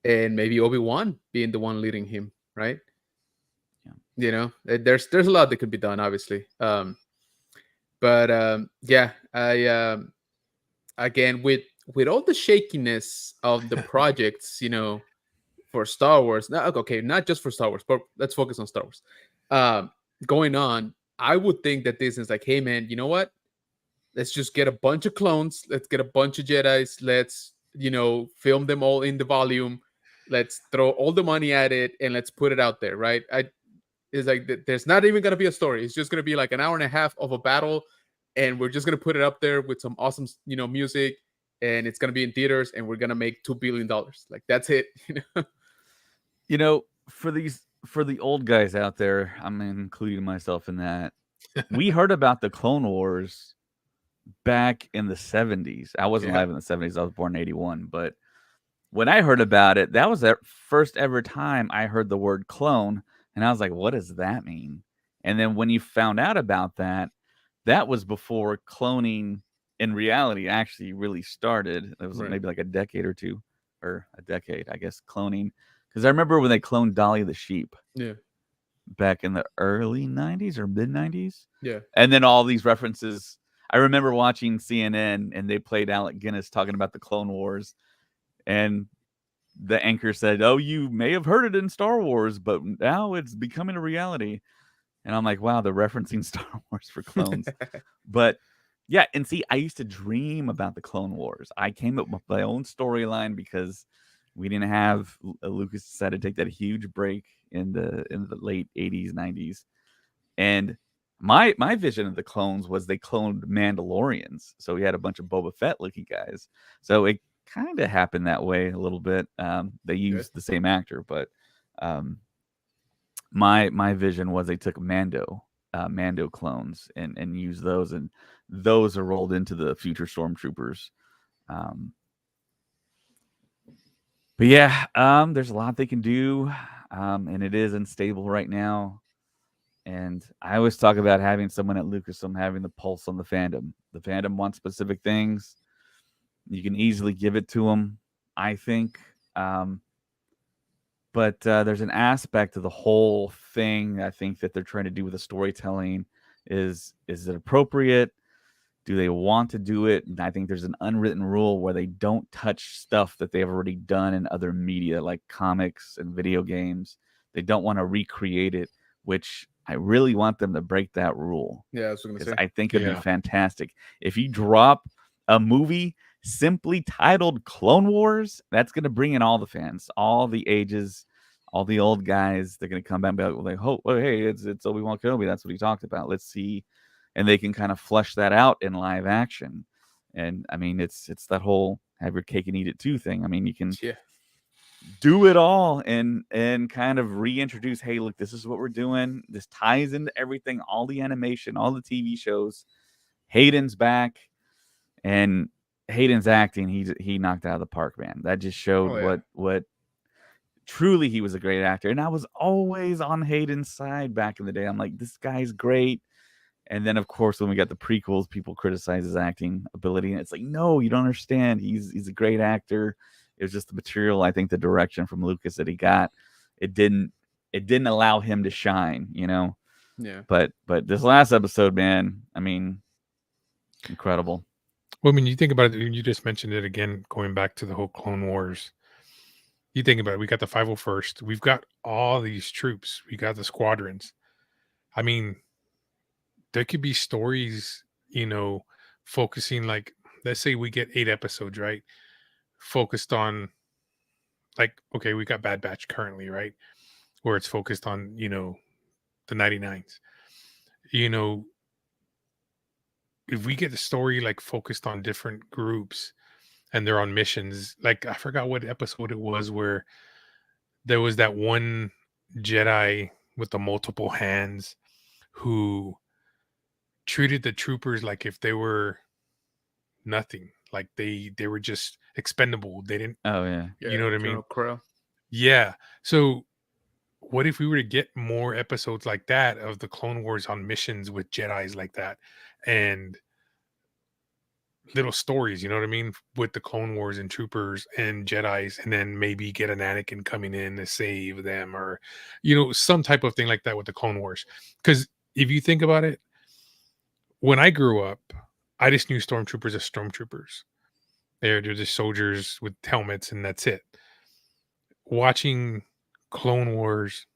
and maybe Obi-Wan being the one leading him, right? Yeah. There's a lot that could be done, obviously. But yeah, I again with all the shakiness of the projects, for Star Wars. Okay, not just for Star Wars, but let's focus on Star Wars. Going on, I would think that Disney's like, hey man, you know what? Let's just get a bunch of clones. Let's get a bunch of Jedi's. Let's film them all in the volume. Let's throw all the money at it and let's put it out there, right? It's like there's not even gonna be a story. It's just gonna be like an hour and a half of a battle, and we're just gonna put it up there with some awesome, music, and it's gonna be in theaters, and we're gonna make $2 billion. Like that's it. For the old guys out there, I'm including myself in that. We heard about the Clone Wars back in the 70s. I wasn't Yeah. alive in the 70s. I was born in 81, but when I heard about it, that was the first ever time I heard the word clone, and I was like, what does that mean? And then when you found out about that, that was before cloning in reality actually really started. It was Right. maybe like a decade or two, or a decade, I guess, cloning. Because I remember when they cloned Dolly the sheep Yeah. back in the early 90s or mid 90s. Yeah. And then all these references. I remember watching CNN and they played Alec Guinness talking about the Clone Wars. And the anchor said, "Oh, you may have heard it in Star Wars, but now it's becoming a reality." And I'm like, wow, they're referencing Star Wars for clones. But yeah, and see, I used to dream about the Clone Wars. I came up with my own storyline because we didn't have Lucas decided to take that huge break in the late 80s, 90s. And my vision of the clones was they cloned Mandalorians. So we had a bunch of Boba Fett looking guys. So it kind of happened that way a little bit. They used the same actor, but my vision was they took Mando clones and used those, and those are rolled into the future stormtroopers. But yeah, there's a lot they can do, and it is unstable right now. And I always talk about having someone at Lucasfilm having the pulse on the fandom. The fandom wants specific things. You can easily give it to them, I think. But there's an aspect of the whole thing I think that they're trying to do with the storytelling. Is it appropriate? Do they want to do it? And I think there's an unwritten rule where they don't touch stuff that they've already done in other media, like comics and video games. They don't want to recreate it, which I really want them to break that rule. Yeah, I was going to say. I think it'd Yeah. be fantastic. If you drop a movie simply titled Clone Wars, that's going to bring in all the fans, all the ages, all the old guys. They're going to come back and be like, oh, hey, it's Obi-Wan Kenobi. That's what he talked about. Let's see. And they can kind of flesh that out in live action. And I mean, it's that whole have your cake and eat it too thing. I mean, you can do it all and kind of reintroduce, hey, look, this is what we're doing. This ties into everything, all the animation, all the TV shows. Hayden's back, and Hayden's acting, he knocked out of the park, man. That just showed what truly he was a great actor. And I was always on Hayden's side back in the day. I'm like, this guy's great. And then, of course, when we got the prequels, people criticize his acting ability. And it's like, no, you don't understand. He's a great actor. It was just the material, I think the direction from Lucas that he got. It didn't allow him to shine, Yeah. But this last episode, man, I mean, incredible. Well, I mean, you think about it, you just mentioned it again, going back to the whole Clone Wars. You think about it, we got the 501st. We've got all these troops. We got the squadrons. I mean, there could be stories, focusing like, let's say we get 8 episodes, right? Focused on, like, okay, we got Bad Batch currently, right? where it's focused on, the 99s. You know, if we get a story like focused on different groups and they're on missions, like I forgot what episode it was where there was that one Jedi with the multiple hands who treated the troopers like if they were nothing, like they were just expendable. They didn't, Oh yeah. you know what I mean? General Crow. Yeah. So what if we were to get more episodes like that of the Clone Wars on missions with Jedis like that, and little stories, you know what I mean, with the Clone Wars and troopers and Jedis, and then maybe get an Anakin coming in to save them, or some type of thing like that with the Clone Wars. Because if you think about it, when I grew up, I just knew stormtroopers as stormtroopers. They're just soldiers with helmets, and that's it. Watching Clone Wars,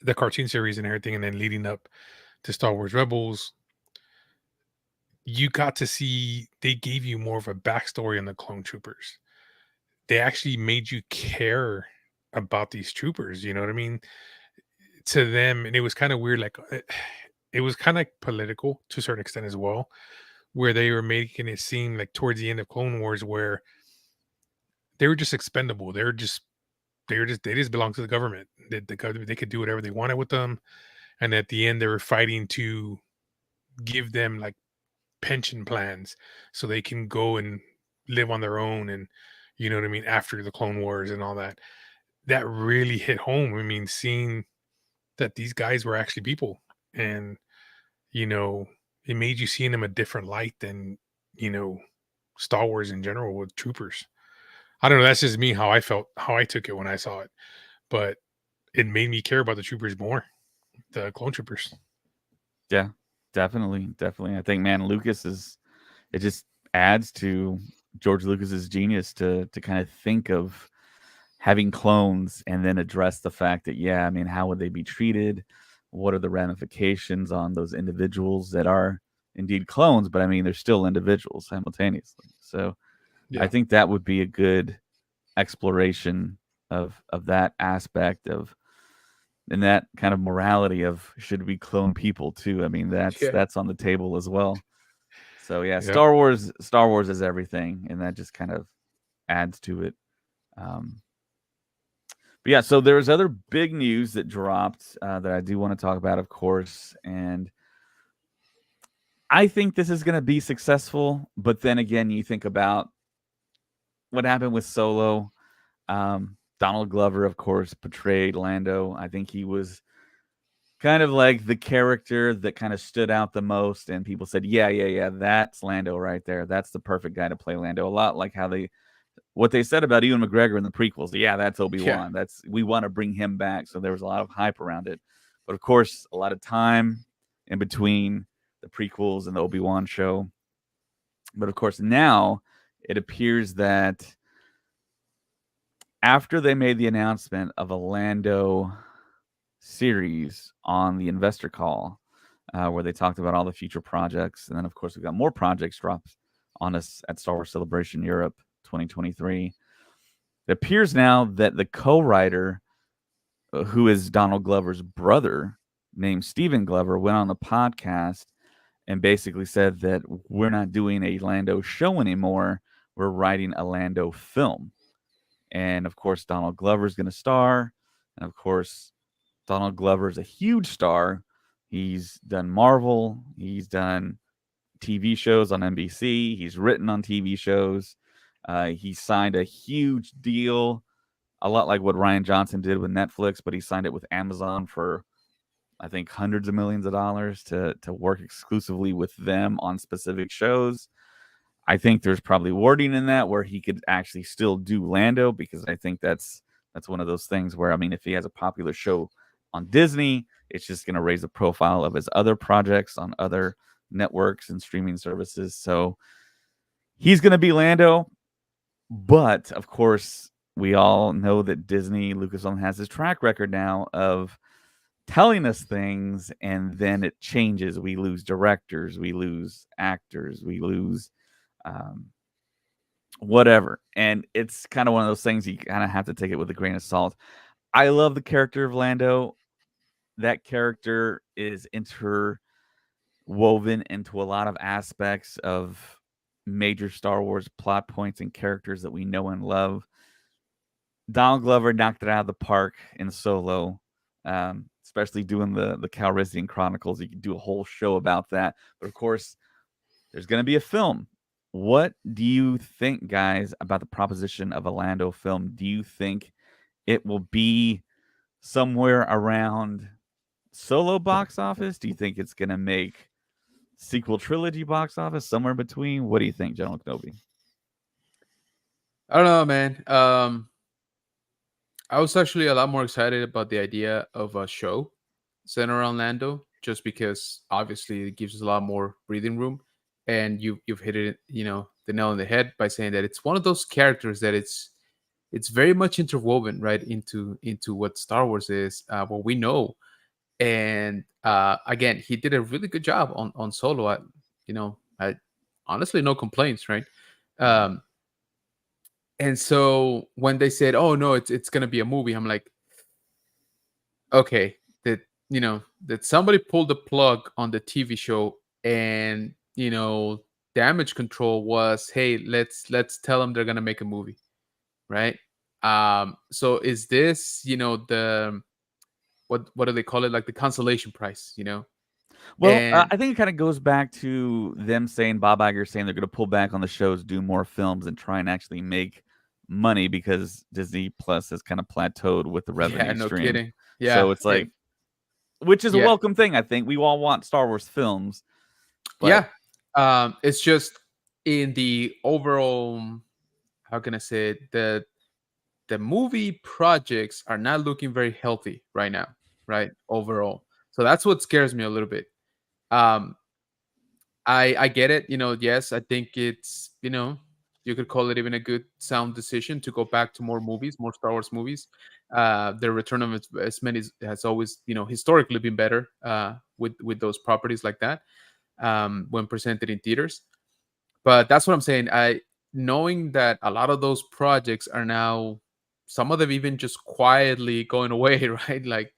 the cartoon series and everything, and then leading up to Star Wars Rebels, you got to see, they gave you more of a backstory on the clone troopers. They actually made you care about these troopers, you know what I mean? To them, and it was kind of weird, like it was kind of political to a certain extent as well, where they were making it seem like towards the end of Clone Wars where they were just expendable. They just belong to the government. The government, they could do whatever they wanted with them. And at the end they were fighting to give them like pension plans so they can go and live on their own, and you know what I mean, after the Clone Wars and all that. That really hit home. I mean, seeing that these guys were actually people, and you know it made you see them a different light than Star Wars in general with troopers. I don't know, that's just me, how I felt, how I took it when I saw it, but it made me care about the troopers more, the clone troopers. Yeah, definitely. I think, man, it just adds to George Lucas's genius to kind of think of having clones and then address the fact that, yeah, I mean, how would they be treated? What are the ramifications on those individuals that are indeed clones, but I mean, they're still individuals simultaneously. So I think that would be a good exploration of that aspect of, and that kind of morality of, should we clone people too? I mean, that's on the table as well. So yeah, Yep. Star Wars is everything, and that just kind of adds to it. But yeah, so there's other big news that dropped that I do want to talk about, of course, and I think this is going to be successful. But then again, you think about what happened with Solo. Donald Glover, of course, portrayed Lando. I think he was kind of like the character that kind of stood out the most, and people said, yeah, that's Lando right there. That's the perfect guy to play Lando. A lot like how what they said about Ewan McGregor in the prequels. Yeah, that's Obi-Wan. We want to bring him back. So there was a lot of hype around it. But of course, a lot of time in between the prequels and the Obi-Wan show. But of course, now it appears that after they made the announcement of a Lando series on the investor call, where they talked about all the future projects, and then of course we got more projects dropped on us at Star Wars Celebration Europe 2023. It appears now that the co-writer, who is Donald Glover's brother, named Stephen Glover, went on the podcast and basically said that we're not doing a Lando show anymore. We're writing a Lando film. And of course, Donald Glover's going to star. And of course, Donald Glover's a huge star. He's done Marvel. He's done TV shows on NBC. He's written on TV shows. He signed a huge deal, a lot like what Rian Johnson did with Netflix, but he signed it with Amazon for, I think, hundreds of millions of dollars to work exclusively with them on specific shows. I think there's probably wording in that where he could actually still do Lando, because I think that's one of those things where, I mean, if he has a popular show on Disney, it's just going to raise the profile of his other projects on other networks and streaming services. So he's going to be Lando. But of course, we all know that Disney, Lucasfilm, has this track record now of telling us things and then it changes. We lose directors, we lose actors, we lose whatever. And it's kind of one of those things you kind of have to take it with a grain of salt. I love the character of Lando. That character is interwoven into a lot of aspects of major Star Wars plot points and characters that we know and love. Donald Glover knocked it out of the park in Solo, especially doing the Calrissian Chronicles. You could do a whole show about that. But of course, there's going to be a film. What do you think, guys, about the proposition of a Lando film? Do you think it will be somewhere around Solo box office? Do you think it's going to make sequel trilogy box office, somewhere in between? What do you think, General Kenobi? I don't know, man. I was actually a lot more excited about the idea of a show centered around Lando, just because obviously it gives us a lot more breathing room. And you've hit it, the nail on the head by saying that it's one of those characters that it's very much interwoven right into what Star Wars is, what we know. And again, he did a really good job on Solo. I honestly no complaints, right? Um, and so when they said, "Oh no, it's gonna be a movie," I'm like, okay, that somebody pulled the plug on the TV show, and damage control was, hey, let's tell them they're gonna make a movie, right? So is this the what do they call it, like the consolation price, Well, and I think it kind of goes back to them saying, Bob Iger saying they're going to pull back on the shows, do more films, and try and actually make money because Disney Plus has kind of plateaued with the yeah, revenue no stream. kidding, So yeah, it's like, which is a yeah, welcome thing. I think we all want Star Wars films, but yeah. It's just in the overall, how can I say it, the movie projects are not looking very healthy right now, right? Overall. So that's what scares me a little bit. Um, I get it, yes, I think it's, you could call it even a good sound decision to go back to more movies, more Star Wars movies. The return of as many has always, historically been better with those properties like that when presented in theaters. But that's what I'm saying. I knowing that a lot of those projects are now, some of them even just quietly going away, right? Like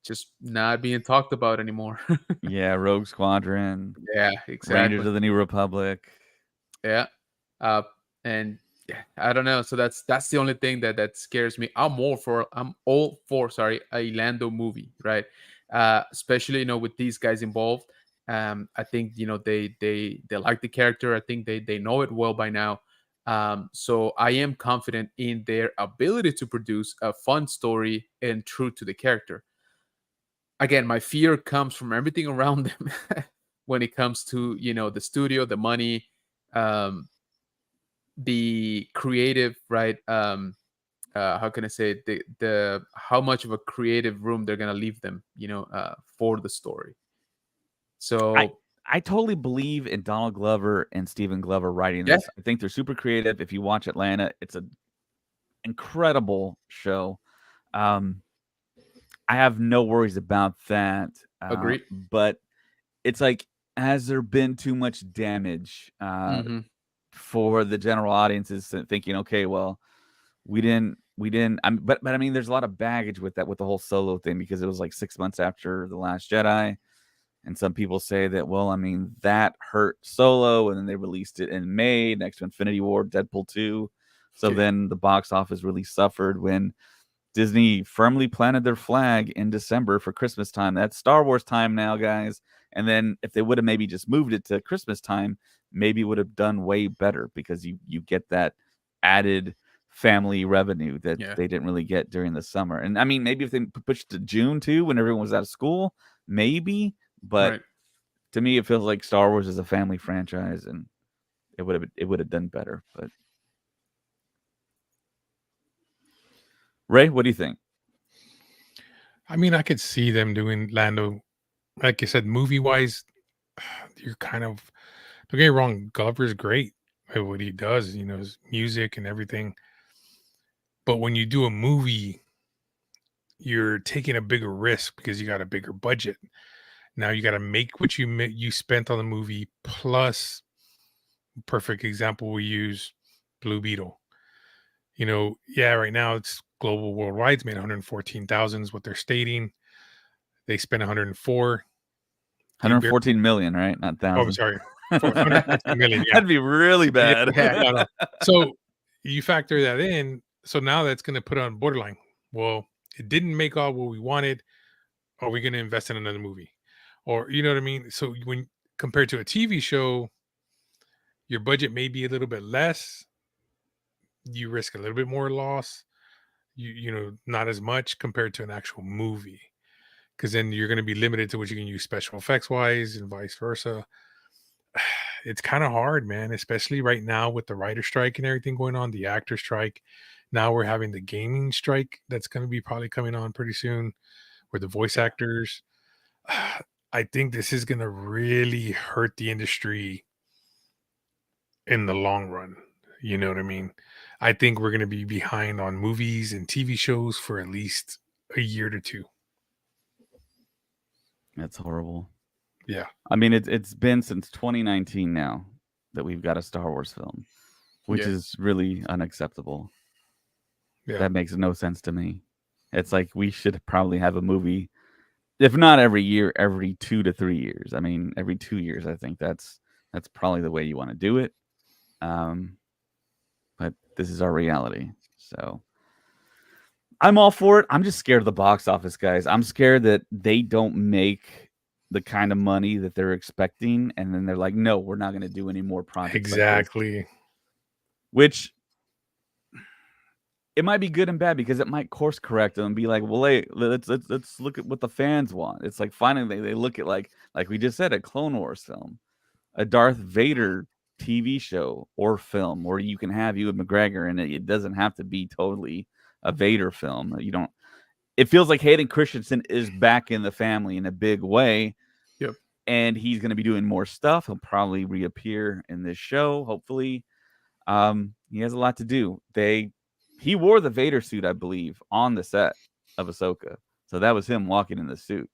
just not being talked about anymore. yeah, Rogue Squadron, Yeah, Rangers exactly. of the New Republic. Yeah. Uh, and yeah, I don't know. So that's the only thing that scares me. I'm all for, sorry, a Lando movie, right? Especially with these guys involved. I think they like the character. I think they know it well by now. So I am confident in their ability to produce a fun story and true to the character. Again, my fear comes from everything around them when it comes to the studio, the money, um, the creative, right? How can I say it? The how much of a creative room they're gonna leave them, for the story. I So I totally believe in Donald Glover and Stephen Glover writing yeah, this. I think they're super creative. If you watch Atlanta, it's an incredible show. Um, I have no worries about that. agreed. But it's like, has there been too much damage Hmm. for the general audiences thinking, okay, well, we didn't. But I mean, there's a lot of baggage with that, with the whole Solo thing, because it was like 6 months after The Last Jedi. And some people say that, well, I mean, that hurt Solo, and then they released it in May next to Infinity War, Deadpool 2. So Okay. then the box office really suffered when Disney firmly planted their flag in December for Christmas time. That's Star Wars time now, guys. And then if they would have maybe just moved it to Christmas time, maybe it would have done way better, because you get that added family revenue that Yeah. they didn't really get during the summer. And I mean, maybe if they pushed to June too, when everyone was out of school, maybe. But Right. to me, it feels like Star Wars is a family franchise, and it would have done better. But Ray, what do you think? I mean, I could see them doing Lando, like you said, movie wise. You're kind of, don't get me wrong, Glover's great at what he does, his music and everything. But when you do a movie, you're taking a bigger risk because you got a bigger budget. Now you got to make what you spent on the movie plus. Perfect example, we use Blue Beetle. Yeah, right now it's global worldwide's made 114,000 is what they're stating. They spent 104. 114 million, right? Not Oh, I'm thousand. sorry. 114 million. Yeah. That'd be really bad. No. So you factor that in. So now that's going to put on borderline. Well, it didn't make all what we wanted. Are we going to invest in another movie? Or, you know what I mean? So when compared to a TV show, your budget may be a little bit less. You risk a little bit more loss. You know, not as much compared to an actual movie. Because then you're going to be limited to what you can use special effects wise and vice versa. It's kind of hard, man, especially right now with the writer strike and everything going on, the actor strike. Now we're having the gaming strike that's going to be probably coming on pretty soon, where the voice actors. I think this is going to really hurt the industry in the long run. You know what I mean? I think we're going to be behind on movies and TV shows for at least a year to two. That's horrible. Yeah. I mean, it's been since 2019 now that we've got a Star Wars film, which is really unacceptable. Yeah. That makes no sense to me. It's like we should probably have a movie, if not every year, every 2 to 3 years. I mean, every 2 years. I think that's probably the way you want to do it. But this is our reality, so I'm all for it. I'm just scared of the box office, guys. I'm scared that they don't make the kind of money that they're expecting, and then they're like, "No, we're not going to do any more projects." Exactly. Like this. Which it might be good and bad because it might course correct them and be like, "Well, hey, let's look at what the fans want." It's like finally they look at like we just said, a Clone Wars film, a Darth Vader TV show or film where you can have Ewan McGregor in it. It doesn't have to be totally a Vader film. You don't. It feels like Hayden Christensen is back in the family in a big way. Yep. And he's going to be doing more stuff. He'll probably reappear in this show, hopefully. He has a lot to do. He wore the Vader suit, I believe, on the set of Ahsoka. So that was him walking in the suit.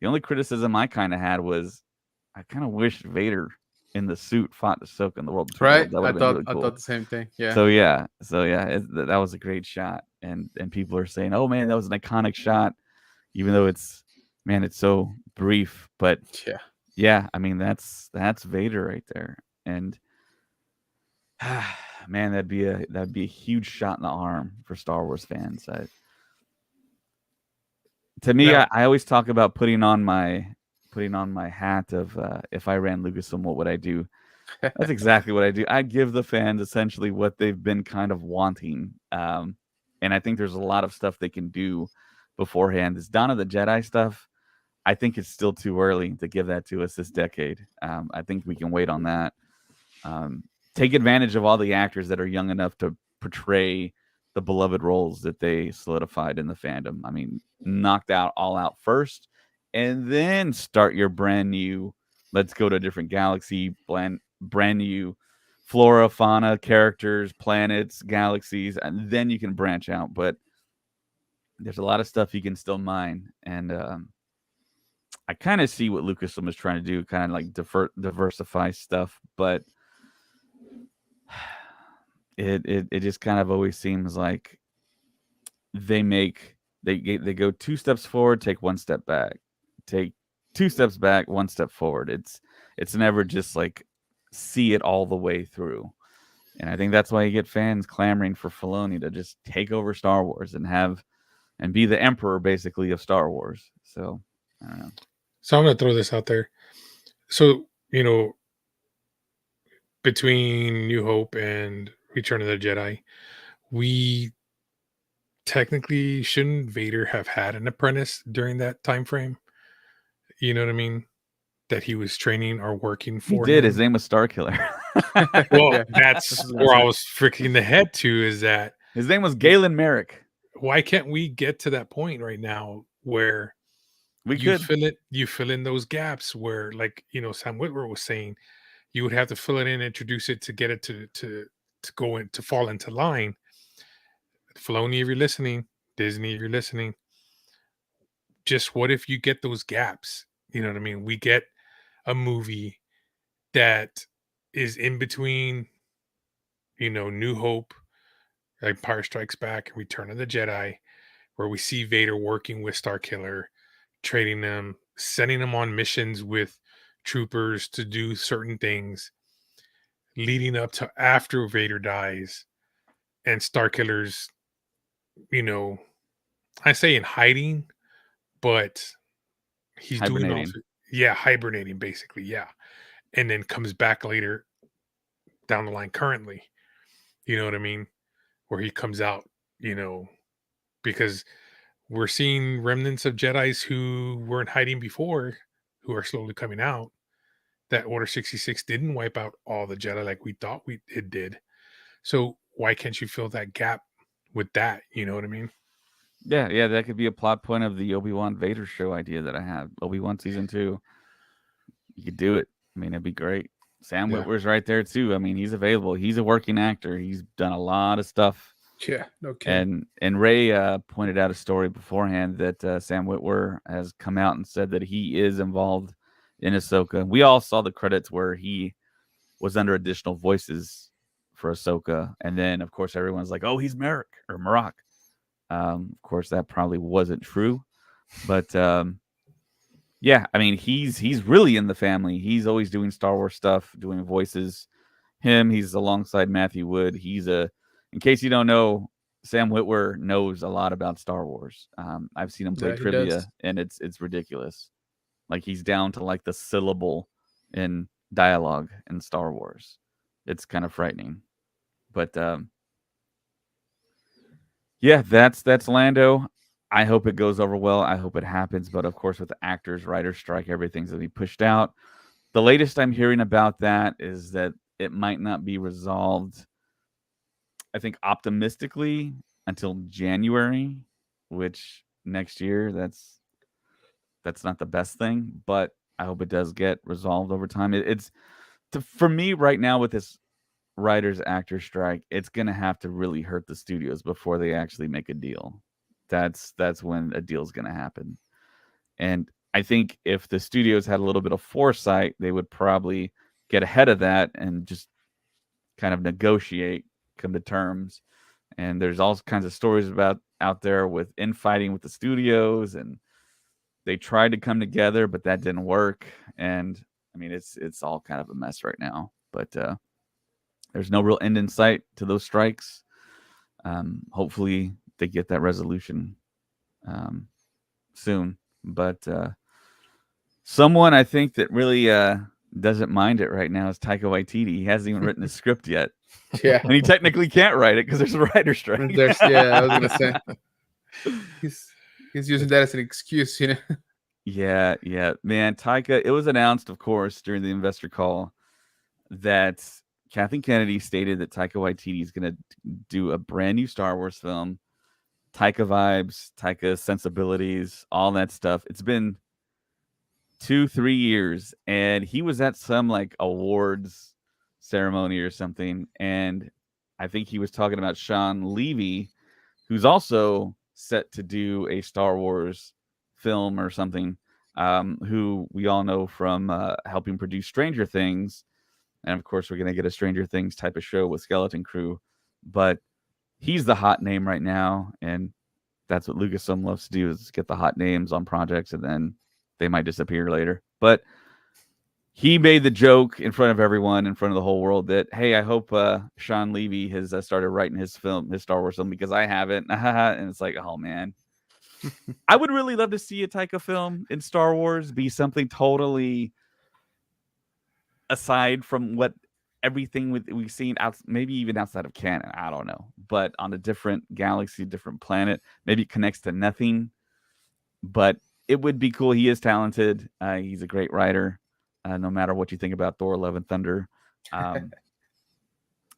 The only criticism I kind of had was I kind of wish Vader in the suit fought Ahsoka in the world. Right. That would have been really cool. I thought the same thing. Yeah. So yeah, that was a great shot, and people are saying, "Oh man, that was an iconic shot," even though it's so brief. But yeah, I mean that's Vader right there, and man, that'd be a huge shot in the arm for Star Wars fans. To me, I always talk about putting on my hat of if I ran Lucasfilm, what would I do? That's exactly what I do. I give the fans essentially what they've been kind of wanting. And I think there's a lot of stuff they can do beforehand. This Dawn of the Jedi stuff, I think it's still too early to give that to us this decade. I think we can wait on that. Take advantage of all the actors that are young enough to portray the beloved roles that they solidified in the fandom. I mean, knocked all out first, and then start your brand new, let's go to a different galaxy, brand new flora, fauna, characters, planets, galaxies, and then you can branch out. But there's a lot of stuff you can still mine, and I kind of see what Lucasfilm is trying to do, kind of like diversify stuff, but it just kind of always seems like they go 2 steps forward, take 1 step back, take 2 steps back, 1 step forward. It's never just like see it all the way through. And I think that's why you get fans clamoring for Filoni to just take over Star Wars and be the emperor basically of Star Wars. So I don't know. So I'm gonna throw this out there. So, between New Hope and Return of the Jedi, we technically shouldn't Vader have had an apprentice during that time frame? You know what I mean? That he was training or working for. He did. His name was Starkiller. Well, that's where I was freaking the head to, is that his name was Galen Merrick. Why can't we get to that point right now where you fill in those gaps where, like, Sam Witwer was saying, you would have to fill it in, introduce it to get it to go in, to fall into line. Filoni, if you're listening, Disney, if you're listening, just what if you get those gaps? You know what I mean? We get a movie that is in between, New Hope like Empire Strikes Back and Return of the Jedi, where we see Vader working with Starkiller, trading them, sending them on missions with troopers to do certain things, leading up to after Vader dies and Starkiller's, you know, I say in hiding, but he's doing all, Hibernating. yeah, hibernating basically, yeah, and then comes back later down the line currently, you know what I mean, where he comes out, you know, because we're seeing remnants of Jedis who were in hiding before, who are slowly coming out. That Order 66 didn't wipe out all the Jedi like we thought it did. So why can't you fill that gap with that? You know what I mean? Yeah, that could be a plot point of the Obi-Wan Vader show idea that I have. Obi-Wan season 2. You could do it. I mean, it'd be great. Sam Yeah. Witwer's right there too. I mean, he's available. He's a working actor. He's done a lot of stuff. Yeah, no kidding. And Ray pointed out a story beforehand that Sam Witwer has come out and said that he is involved in Ahsoka. We all saw the credits where he was under additional voices for Ahsoka, and then of course everyone's like, "Oh, he's Merrick or Maroc." Of course, that probably wasn't true, but yeah, I mean, he's really in the family. He's always doing Star Wars stuff, doing voices. He's alongside Matthew Wood. In case you don't know, Sam Witwer knows a lot about Star Wars. I've seen him play Yeah, he trivia, does. and it's ridiculous. Like he's down to like the syllable in dialogue in Star Wars. It's kind of frightening, but yeah, that's Lando. I hope it goes over well. I hope it happens. But of course, with the actors, writers strike, everything's gonna be pushed out. The latest I'm hearing about that is that it might not be resolved, I think, optimistically until January, which next year, that's not the best thing, but I hope it does get resolved over time. For me right now with this writers actor strike, it's going to have to really hurt the studios before they actually make a deal. That's when a deal's going to happen. And I think if the studios had a little bit of foresight, they would probably get ahead of that and just kind of negotiate, come to terms. And there's all kinds of stories about out there with infighting with the studios, and they tried to come together, but that didn't work. And I mean, it's all kind of a mess right now. But there's no real end in sight to those strikes. Hopefully, they get that resolution soon. But someone I think that really doesn't mind it right now is Taika Waititi. He hasn't even written a script yet. Yeah. And he technically can't write it because there's a writer's strike. Yeah, I was gonna say he's using that as an excuse, you know. Yeah, man. Taika. It was announced, of course, during the investor call that Kathleen Kennedy stated that Taika Waititi is going to do a brand new Star Wars film. Taika vibes, Taika sensibilities, all that stuff. It's been 2-3 years, and he was at some like awards ceremony or something, and I think he was talking about Sean Levy, who's also set to do a Star Wars film or something, who we all know from helping produce Stranger Things, and of course we're going to get a Stranger Things type of show with Skeleton Crew, but he's the hot name right now, and that's what Lucasfilm loves to do, is get the hot names on projects, and then they might disappear later. But he made the joke in front of everyone, in front of the whole world, that, hey, I hope Sean Levy has started writing his Star Wars film, because I haven't. And it's like, oh, man. I would really love to see a Taika film in Star Wars be something totally aside from what everything we've seen out, maybe even outside of canon. I don't know. But on a different galaxy, different planet, maybe it connects to nothing. But it would be cool. He is talented. He's a great writer. No matter what you think about Thor: Love and Thunder, a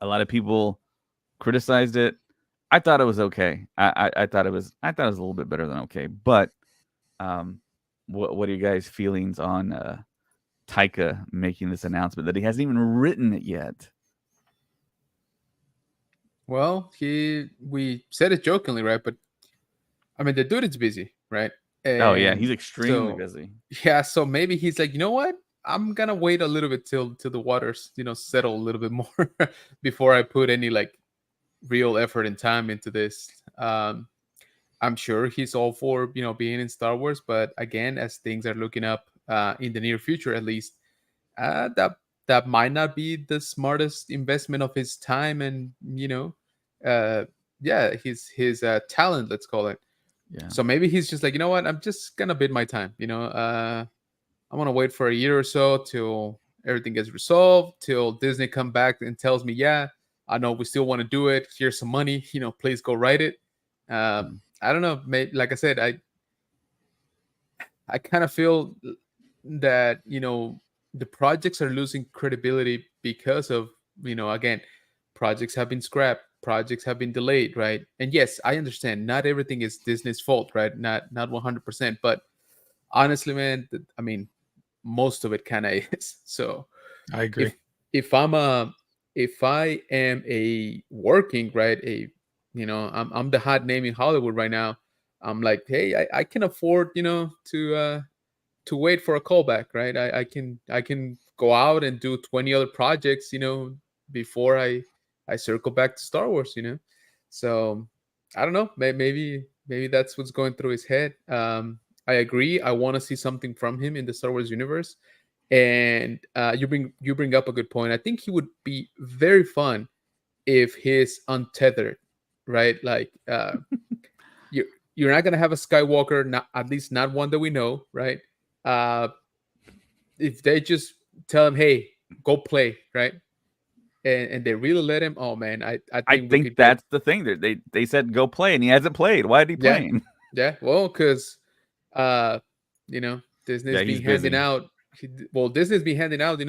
lot of people criticized it. I thought it was okay. I thought it was a little bit better than okay. But what are you guys' feelings on Taika making this announcement that he hasn't even written it yet? Well, we said it jokingly, right? But I mean, the dude is busy, right? Oh yeah, And he's extremely so, busy. Yeah, so maybe he's like, you know what? I'm gonna wait a little bit till the waters, settle a little bit more before I put any like real effort and time into this. I'm sure he's all for being in Star Wars, but again, as things are looking up in the near future, at least, that might not be the smartest investment of his time and uh, yeah, his talent, let's call it. Yeah. So maybe he's just like, you know what, I'm just gonna bid my time. I want to wait for a year or so till everything gets resolved, till Disney come back and tells me, yeah, I know we still want to do it. Here's some money. Please go write it. I don't know. Maybe, like I said, I kind of feel that the projects are losing credibility because of again, projects have been scrapped, projects have been delayed, right? And yes, I understand not everything is Disney's fault, right? Not 100%, but honestly, man, I mean, most of it kind of is. So I agree. if I am a working, right, I'm the hot name in Hollywood right now. I'm like, hey, I can afford to wait for a callback, right? I can go out and do 20 other projects, before I circle back to Star Wars, So I don't know, maybe that's what's going through his head. I agree. I want to see something from him in the Star Wars universe. And you bring up a good point. I think he would be very fun if he's untethered, right? Like you're not gonna have a Skywalker, not at least not one that we know, right? Uh, if they just tell him, "Hey, go play," right, and they really let him, oh man, I I think we think could get that's the thing. They said go play, and he hasn't played. Why is he yeah, playing? yeah. Well, because uh, Yeah, Disney's he's been handing busy. out. Disney's been handing out,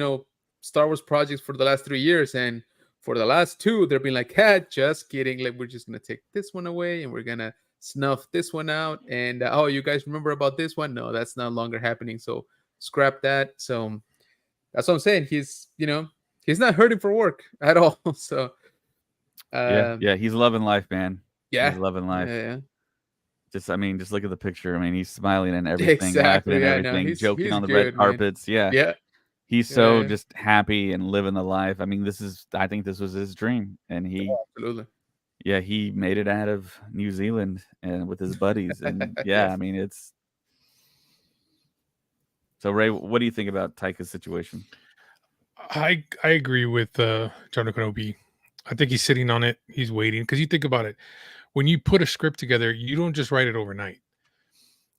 Star Wars projects for the last 3 years, and for the last two, they've been like, just kidding. Like, we're just gonna take this one away, and we're gonna snuff this one out. And oh, you guys remember about this one? No, that's no longer happening. So scrap that. So that's what I'm saying. He's not hurting for work at all. So Yeah, he's loving life, man. He's yeah, loving life. yeah, Just look at the picture. I mean, he's smiling and yeah. everything, laughing and Exactly. I know everything, joking he's on the red good, man. carpets. Yeah. Yeah, He's yeah, so yeah. just happy and living the life. I mean, I think this was his dream. And Absolutely. he made it out of New Zealand and with his buddies. And yeah, Yes. I mean, so Ray, what do you think about Taika's situation? I agree with John Kenobi. I think he's sitting on it. He's waiting because you think about it. When you put a script together, you don't just write it overnight.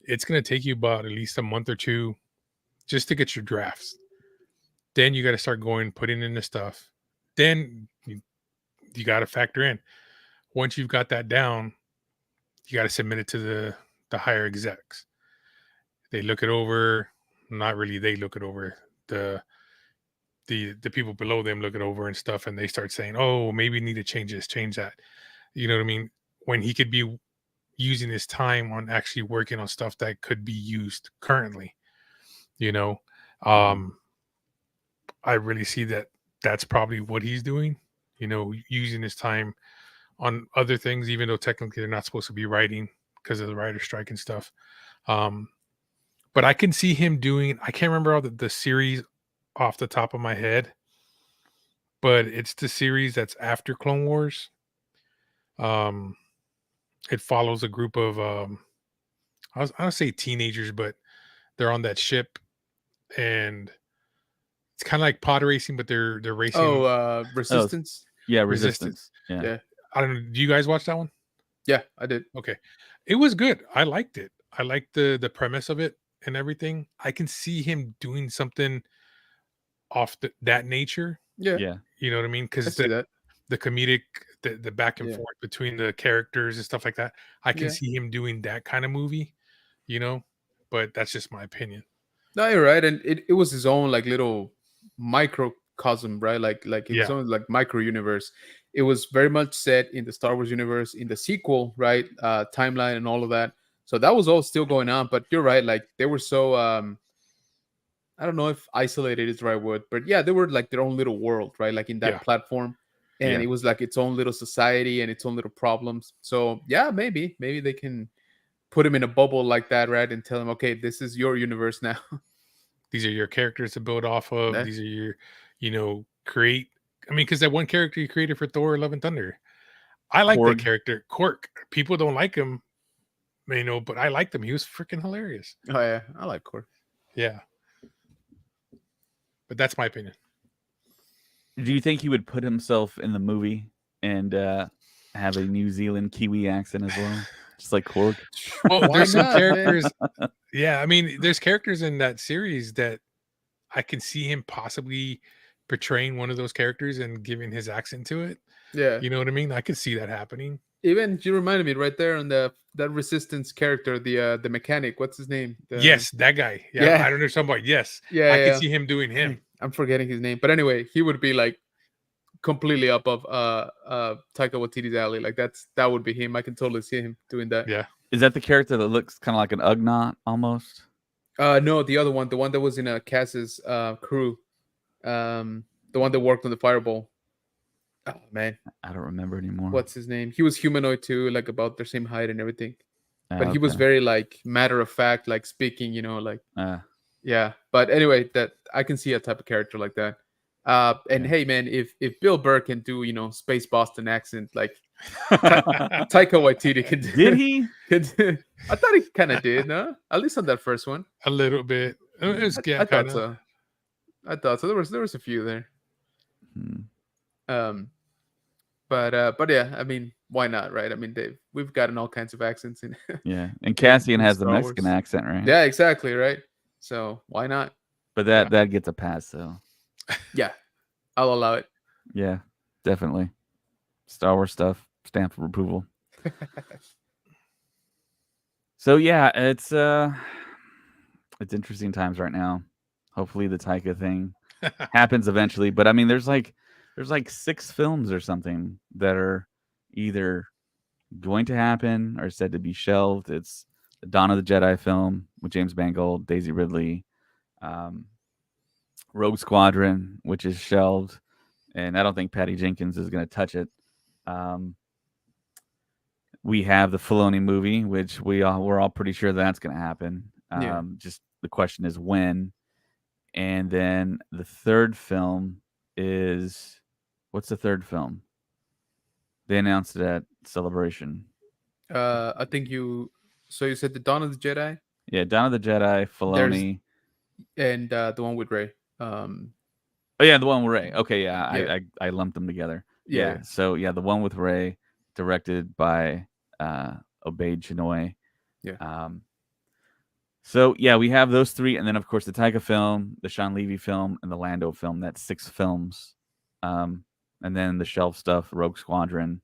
It's going to take you about at least a month or two just to get your drafts. Then you got to start putting in the stuff. Then you got to factor in. Once you've got that down, you got to submit it to the higher execs. They look it over. Not really. They look it over. The people below them look it over and stuff, and they start saying, "Oh, maybe we need to change this, change that." You know what I mean? When he could be using his time on actually working on stuff that could be used currently. You know, um, I really see that that's probably what he's doing. Using his time on other things, even though technically they're not supposed to be writing because of the writer strike and stuff. Um, but I can see him doing. I can't remember all the series off the top of my head, but it's the series that's after Clone Wars. Um, it follows a group of I don't say teenagers, but they're on that ship, and it's kind of like pod racing, but they're racing Resistance. Yeah, resistance. Resistance. Yeah. Yeah, I don't know. Do you guys watch that one? yeah, I did. Okay, it was good. I liked it. I liked the premise of it and everything. I can see him doing something off that nature. Yeah, Yeah. You know what I mean? I Because see that. the comedic, the back and Yeah, forth between the characters and stuff like that. I can yeah. see him doing that kind of movie, you know, but that's just my opinion. No, you're right, and it was his own like little microcosm, right? Like his Yeah. own like micro universe. It was very much set in the Star Wars universe, in the sequel, right? Timeline and all of that. So that was all still going on. But you're right, like they were so I don't know if isolated is the right word, but yeah, they were like their own little world, right? Like in that Yeah. platform. And Yeah. it was like its own little society and its own little problems. So yeah, maybe they can put him in a bubble like that, right? And tell him, okay, this is your universe now. These are your characters to build off of. Yeah. These are your, create. I mean, because that one character you created for Thor: Love and Thunder, I like that Korg. character, Cork. People don't like him, but I liked him. He was freaking hilarious. Oh yeah, I like Korg. Yeah, but that's my opinion. Do you think he would put himself in the movie and have a New Zealand Kiwi accent as well, just like Korg? Well, Why there's some not, man? characters. Yeah, I mean, there's characters in that series that I can see him possibly portraying one of those characters and giving his accent to it. Yeah. You know what I mean? I could see that happening. Even you reminded me right there on that Resistance character, the mechanic. What's his name? Yes, that guy. Yeah, Yeah. I don't know something about. Yes, Yeah, I yeah. could see him doing him. I'm forgetting his name, but anyway, he would be like completely up of Taika Waititi's alley. Like that would be him. I can totally see him doing that. Yeah. Is that the character that looks kind of like an Ugnaught almost? No, the other one, the one that was in Cass's crew, the one that worked on the Fireball. Oh man, I don't remember anymore. what's his name? He was humanoid too, like about their same height and everything. But he was Okay. very like matter of fact, like speaking, like yeah. But anyway, that I can see a type of character like that. And Yeah. hey man, if Bill Burr can do Space Boston accent, like Taika Waititi can do. Did he? I thought he kind of did, no? At least on that first one. A little bit. It was, I thought kinda. so. I thought so. There was a few there. Hmm. But yeah, I mean, why not, right? I mean, we've gotten all kinds of accents in. Yeah, and Cassian in has the Star Mexican Wars. accent, right? Yeah, exactly, right. So why not? But that gets a pass, though. Yeah, I'll allow it. Yeah, definitely. Star Wars stuff, stamp of approval. So yeah, it's interesting times right now. Hopefully the Taika thing happens eventually. But I mean, there's like 6 films or something that are either going to happen or said to be shelved. It's the Dawn of the Jedi film with James Mangold, Daisy Ridley, Rogue Squadron, which is shelved, and I don't think Patty Jenkins is going to touch it. We have the Filoni movie, which we're all pretty sure that's going to happen. Yeah. Just the question is when. And then the third film is, what's the third film? They announced it at Celebration. I think So you said the Dawn of the Jedi. Yeah, Dawn of the Jedi, Filoni, and the one with Rey. Oh yeah, the one with Rey. Okay, yeah, Yeah. I lumped them together. Yeah. So yeah, the one with Rey, directed by Obaid Chinoy. Yeah. So yeah, we have those 3, and then of course the Taika film, the Sean Levy film, and the Lando film. That's 6 films. And then the shelf stuff, Rogue Squadron.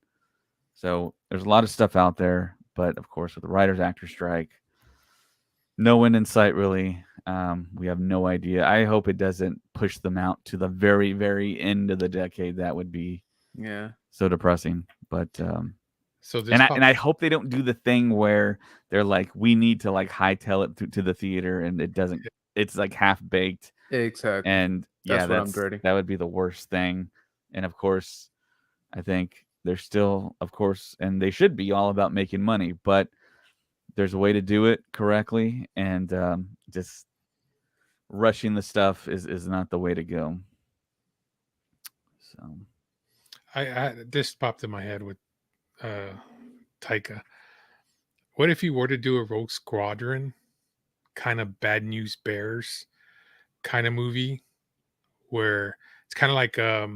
So there's a lot of stuff out there, but of course with the writers actor strike, no end in sight really. We have no idea. I hope it doesn't push them out to the very, very end of the decade. That would be so depressing. But So and I hope they don't do the thing where they're like, we need to like hightail it to the theater, and it doesn't. It's like half baked. Exactly. And That's what I'm dreading. That would be the worst thing. And of course, I think they're still, of course, and they should be all about making money, but there's a way to do it correctly, and just rushing the stuff is not the way to go. So I this popped in my head with Taika. What if you were to do a Rogue Squadron kind of Bad News Bears kind of movie where it's kind of like I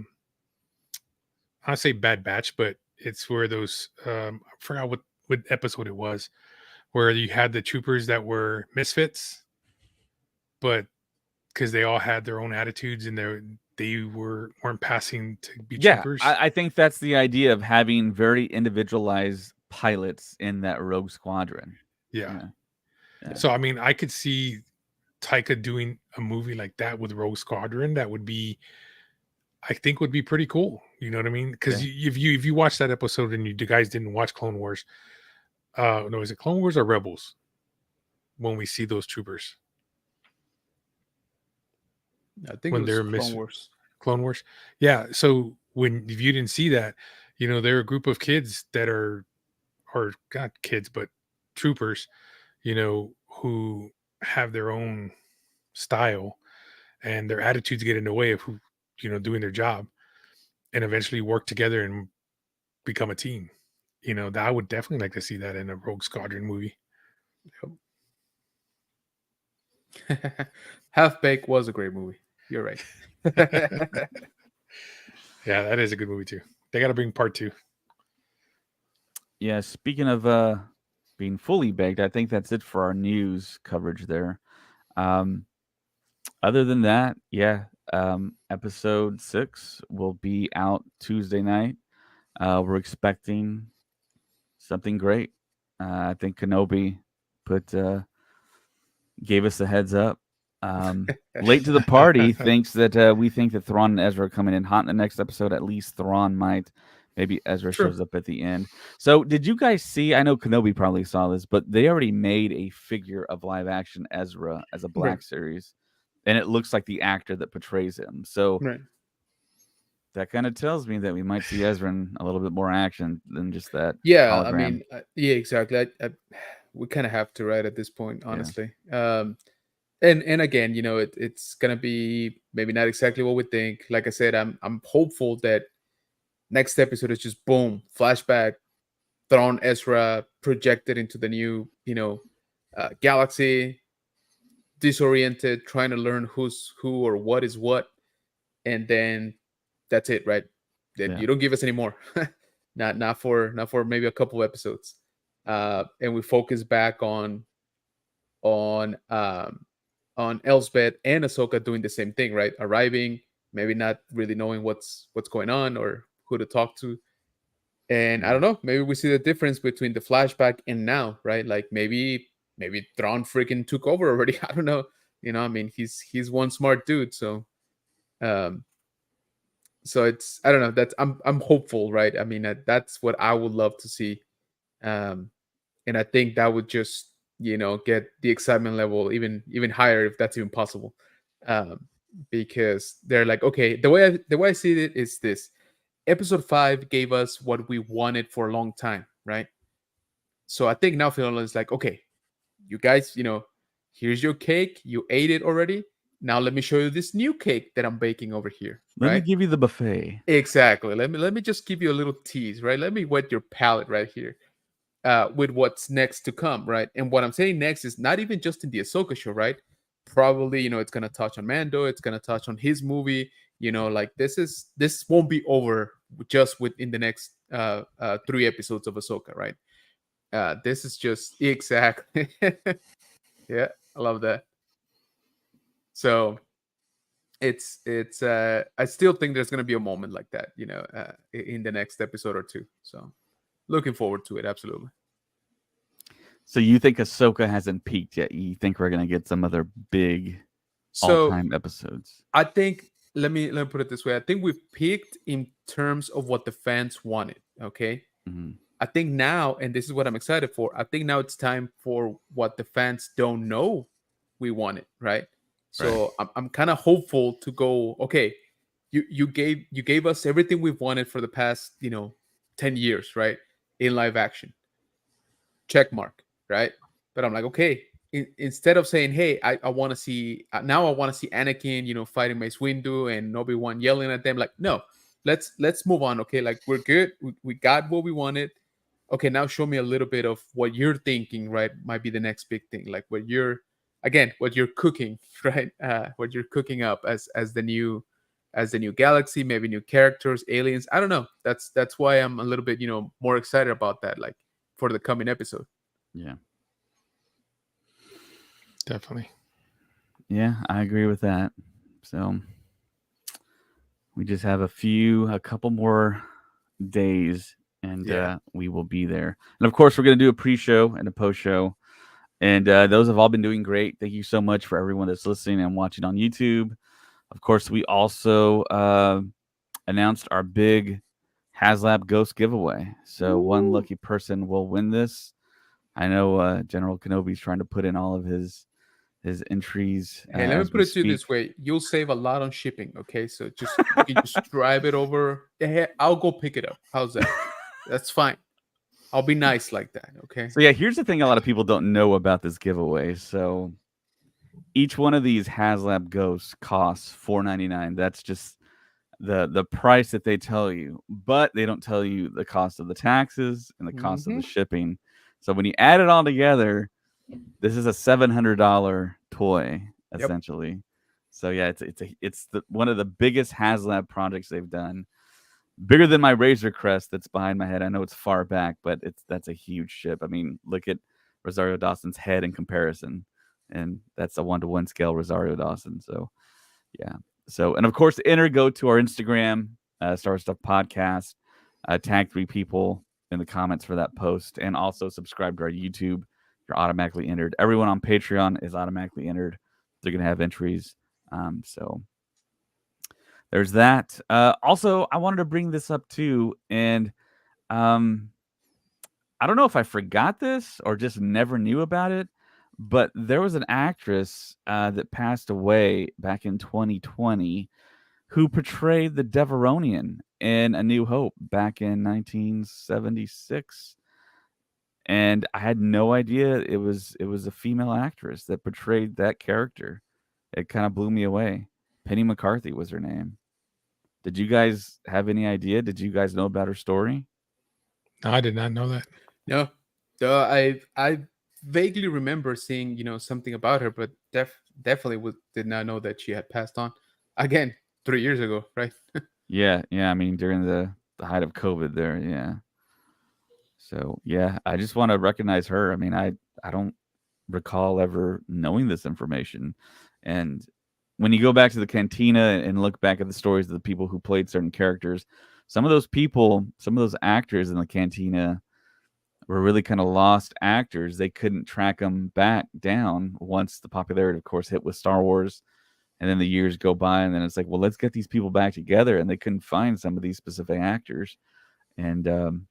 don't say Bad Batch, but it's where those I forgot what episode it was, where you had the troopers that were misfits, but because they all had their own attitudes and they weren't passing to be troopers. I think that's the idea of having very individualized pilots in that Rogue Squadron. Yeah. So I mean, I could see Taika doing a movie like that with Rogue Squadron. That would be, I think, would be pretty cool. You know what I mean? Because if you watch that episode and you guys didn't watch Clone Wars, no, is it Clone Wars or Rebels? When we see those troopers, I think when they're Clone Wars. Clone Wars, yeah. So if you didn't see that, they're a group of kids that are not kids, but troopers, who have their own style, and their attitudes get in the way of who, doing their job, and eventually work together and become a team. that I would definitely like to see that in a Rogue Squadron movie. Half Baked was a great movie. You're right. Yeah, that is a good movie too. They got to bring part 2. Yeah, speaking of being fully baked, I think that's it for our news coverage there. Other than that, yeah, episode 6 will be out Tuesday night. We're expecting something great. I think Kenobi gave us a heads up. Late to the party thinks that we think that Thrawn and Ezra are coming in hot in the next episode. At least Thrawn might. Maybe Ezra Sure. shows up at the end. So did you guys see? I know Kenobi probably saw this, but they already made a figure of live action Ezra as a Black Right. Series, and it looks like the actor that portrays him. So Right. that kind of tells me that we might see Ezra in a little bit more action than just that Yeah, I hologram. mean, yeah, exactly. We kind of have to, right, at this point, honestly. And again, it's gonna be maybe not exactly what we think. Like I said, I'm hopeful that next episode is just boom, flashback, Thrawn Ezra projected into the new, galaxy, disoriented, trying to learn who's who or what is what, and then that's it, right? Then Yeah. you don't give us any more. not for maybe a couple episodes. And we focus back on Elsbeth and Ahsoka doing the same thing, right? Arriving, maybe not really knowing what's going on or who to talk to. And I don't know, maybe we see the difference between the flashback and now, right? Like maybe Thrawn freaking took over already. I don't know. I mean, he's one smart dude, so it's, I don't know, that's, I'm hopeful, right? I mean, that's what I would love to see. And I think that would just, get the excitement level even higher, if that's even possible. Because they're like, okay, the way I see it is this: episode 5 gave us what we wanted for a long time, right? So I think now Filoni is like, okay, you guys, here's your cake, you ate it already. Now let me show you this new cake that I'm baking over here. Let me right? give you the buffet. Exactly. Let me just give you a little tease, right? Let me wet your palate right here. With what's next to come, right? And what I'm saying next is not even just in the Ahsoka show, right? Probably, it's gonna touch on Mando, it's gonna touch on his movie. Like this won't be over just within the next 3 episodes of Ahsoka, right? This is just exactly. Yeah, I love that. So it's I still think there's gonna be a moment like that, in the next episode or 2. So looking forward to it, absolutely. So you think Ahsoka hasn't peaked yet? You think we're gonna get some other big So all-time episodes? I think, let me put it this way. I think we've peaked in terms of what the fans wanted. Okay. Mhm. I think now, and this is what I'm excited for, I think now it's time for what the fans don't know we wanted, right? So I'm kind of hopeful to go, okay, you gave us everything we've wanted for the past, 10 years, right? In live action. Check mark, right? But I'm like, okay, instead of saying, hey, I want to see, now I want to see Anakin, fighting Mace Windu and Obi-Wan yelling at them. Like, no, let's move on. Okay, like we're good. We got what we wanted. Okay, now show me a little bit of what you're thinking, right? Might be the next big thing. Like what you're cooking, right? What you're cooking up as the new galaxy, maybe new characters, aliens. I don't know. That's why I'm a little bit, more excited about that, like for the coming episode. Yeah. Definitely. Yeah, I agree with that. So we just have a couple more days, and we will be there. And of course, we're going to do a pre-show and a post-show. And those have all been doing great. Thank you so much for everyone that's listening and watching on YouTube. Of course, we also announced our big HasLab Ghost giveaway. So one lucky person will win this. I know General Kenobi's trying to put in all of his entries. Hey, let me put it to you this way: you'll save a lot on shipping. Okay, so you can just drive it over. Hey, I'll go pick it up. How's that? That's fine. I'll be nice like that. Okay. So yeah, here's the thing: a lot of people don't know about this giveaway. So each one of these HasLab Ghosts costs $4.99. That's just the price that they tell you, but they don't tell you the cost of the taxes and the cost of the shipping. So when you add it all together, this is a $700 toy Yep. essentially. So yeah, it's one of the biggest HasLab projects they've done. Bigger than my Razor Crest that's behind my head. I know it's far back, but that's a huge ship. I mean, look at Rosario Dawson's head in comparison, and that's a 1-to-1 scale Rosario Dawson. So yeah. So, and of course, go to our Instagram, Star Stuff Podcast, tag 3 people in the comments for that post, and also subscribe to our YouTube. You're automatically entered. Everyone on Patreon is automatically entered. They're going to have entries. So there's that. Also, I wanted to bring this up too, and I don't know if I forgot this or just never knew about it, but there was an actress that passed away back in 2020 who portrayed the Deveronian in A New Hope back in 1976. And I had no idea it was a female actress that portrayed that character. It kind of blew me away. Penny McCarthy was her name. Did you guys have any idea? Did you guys know about her story? No, I did not know that. No, I vaguely remember seeing something about her, but definitely did not know that she had passed on. Again, 3 years ago, right? Yeah. I mean, during the height of COVID, there. Yeah. So yeah, I just want to recognize her. I mean, I don't recall ever knowing this information, and when you go back to the cantina and look back at the stories of the people who played certain characters, some of those people, some of those actors in the cantina were really kind of lost actors. They couldn't track them back down once the popularity, of course, hit with Star Wars. And then the years go by, and then it's like, well, let's get these people back together. And they couldn't find some of these specific actors. And then,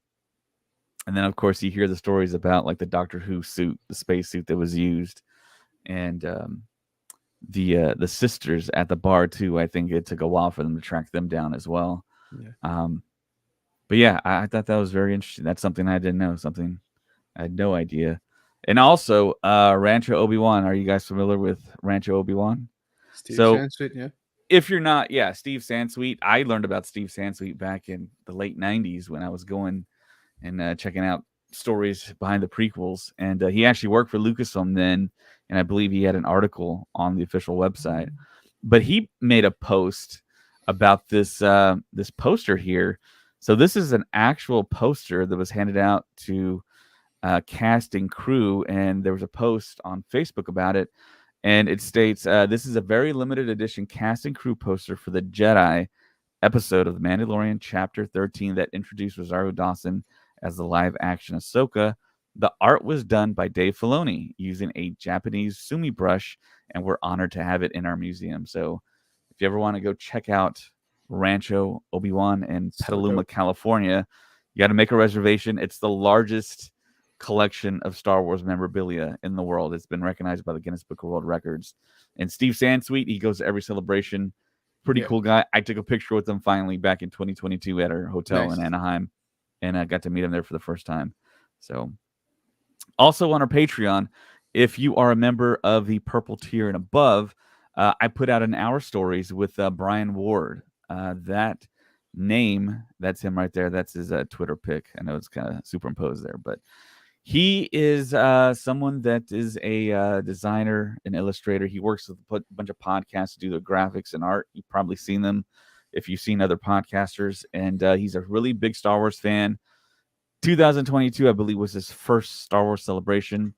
of course, you hear the stories about like the Doctor Who suit, the space suit that was used. And the sisters at the bar, too. I think it took a while for them to track them down as well. Yeah. But yeah, I thought that was very interesting. That's something I didn't know, something I had no idea. And also, Rancho Obi-Wan. Are you guys familiar with Rancho Obi-Wan? Steve So, Sansweet, yeah. If you're not, yeah, Steve Sansweet. I learned about Steve Sansweet back in the late 90s when I was going and checking out stories behind the prequels. And he actually worked for Lucasfilm then, and I believe he had an article on the official website. But he made a post about this this poster here. So this is an actual poster that was handed out to cast and crew, and there was a post on Facebook about it. And it states, this is a very limited edition cast and crew poster for the Jedi episode of The Mandalorian Chapter 13 that introduced Rosario Dawson as the live-action Ahsoka. The art was done by Dave Filoni using a Japanese sumi brush, and we're honored to have it in our museum. So if you ever want to go check out Rancho Obi-Wan in Petaluma, California, you got to make a reservation. It's the largest collection of Star Wars memorabilia in the world. It's been recognized by the Guinness Book of World Records. And Steve Sansweet, he goes to every celebration. Pretty cool guy. I took a picture with him finally back in 2022 at our hotel in Anaheim, and I got to meet him there for the first time. So also on our Patreon, if you are a member of the purple tier and above, I put out an hour stories with Brian Ward. That name, that's him right there. That's his Twitter pic. I know it's kind of superimposed there, but he is someone that is a designer and illustrator. He works with a bunch of podcasts to do the graphics and art. You've probably seen them if you've seen other podcasters. And he's a really big Star Wars fan. 2022, I believe, was his first Star Wars celebration.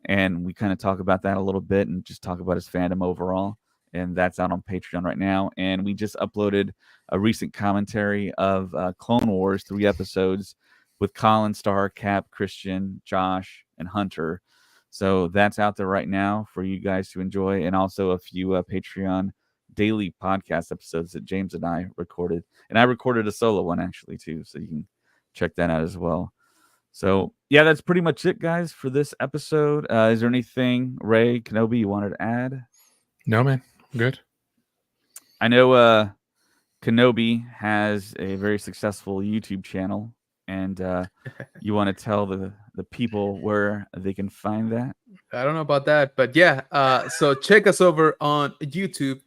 And we kind of talk about that a little bit and just talk about his fandom overall. And that's out on Patreon right now. And we just uploaded a recent commentary of Clone Wars, 3 episodes with Colin, Star, Cap, Christian, Josh, and Hunter. So that's out there right now for you guys to enjoy. And also a few Patreon daily podcast episodes that James and I recorded. And I recorded a solo one actually too. So you can check that out as well. So yeah, that's pretty much it, guys, for this episode. Is there anything, Ray, Kenobi, you wanted to add? No, man. Good. I know Kenobi has a very successful YouTube channel, and you want to tell the people where they can find that? I don't know about that, but yeah. So check us over on YouTube.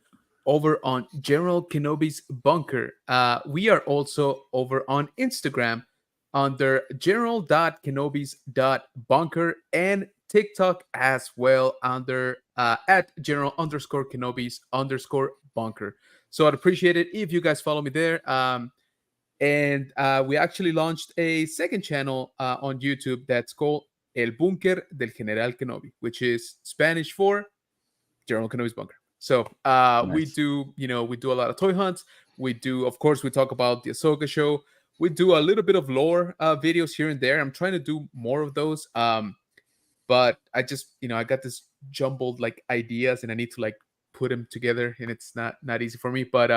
over on General Kenobi's Bunker. We are also over on Instagram under general.kenobis.bunker and TikTok as well under at general_Kenobis_bunker. So I'd appreciate it if you guys follow me there. And we actually launched a second channel on YouTube that's called El Búnker del General Kenobi, which is Spanish for General Kenobi's Bunker. So we Nice. do, we do a lot of toy hunts. We do, of course, we talk about the Ahsoka show. We do a little bit of lore videos here and there. I'm trying to do more of those. But I just, I got this jumbled like ideas and I need to like put them together and it's not easy for me. But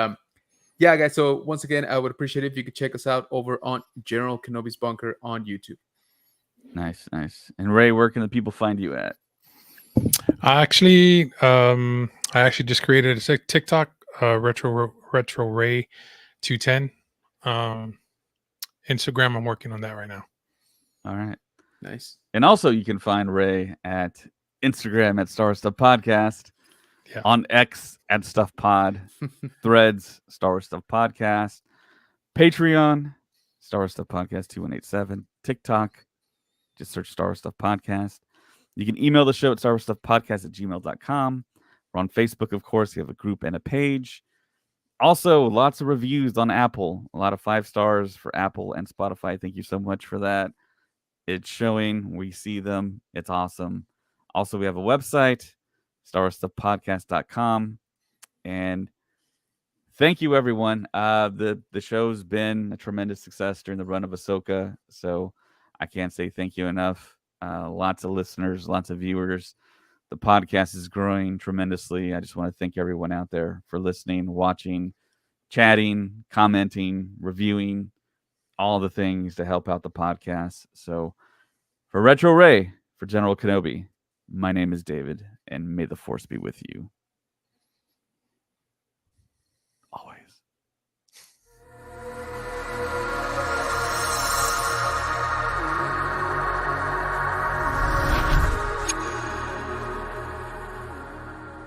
yeah, guys. So once again, I would appreciate it if you could check us out over on General Kenobi's Bunker on YouTube. Nice. And Ray, where can the people find you at? I actually just created a TikTok, retro Ray 210. Instagram, I'm working on that right now. All right. Nice. And also, you can find Ray at Instagram at Star Wars Stuff Podcast, on X at Stuff Pod, Threads Star Wars Stuff Podcast, Patreon Star Wars Stuff Podcast 2187, TikTok, just search Star Wars Stuff Podcast. You can email the show at starwarsstuffpodcast@gmail.com. We're on Facebook, of course. We have a group and a page. Also, lots of reviews on Apple. A lot of 5 stars for Apple and Spotify. Thank you so much for that. It's showing. We see them. It's awesome. Also, we have a website, starwarsstuffpodcast.com. And thank you, everyone. The show's been a tremendous success during the run of Ahsoka. So I can't say thank you enough. Lots of listeners, lots of viewers. The podcast is growing tremendously. I just want to thank everyone out there for listening, watching, chatting, commenting, reviewing, all the things to help out the podcast. So for Retro Ray, for General Kenobi, my name is David, and may the Force be with you.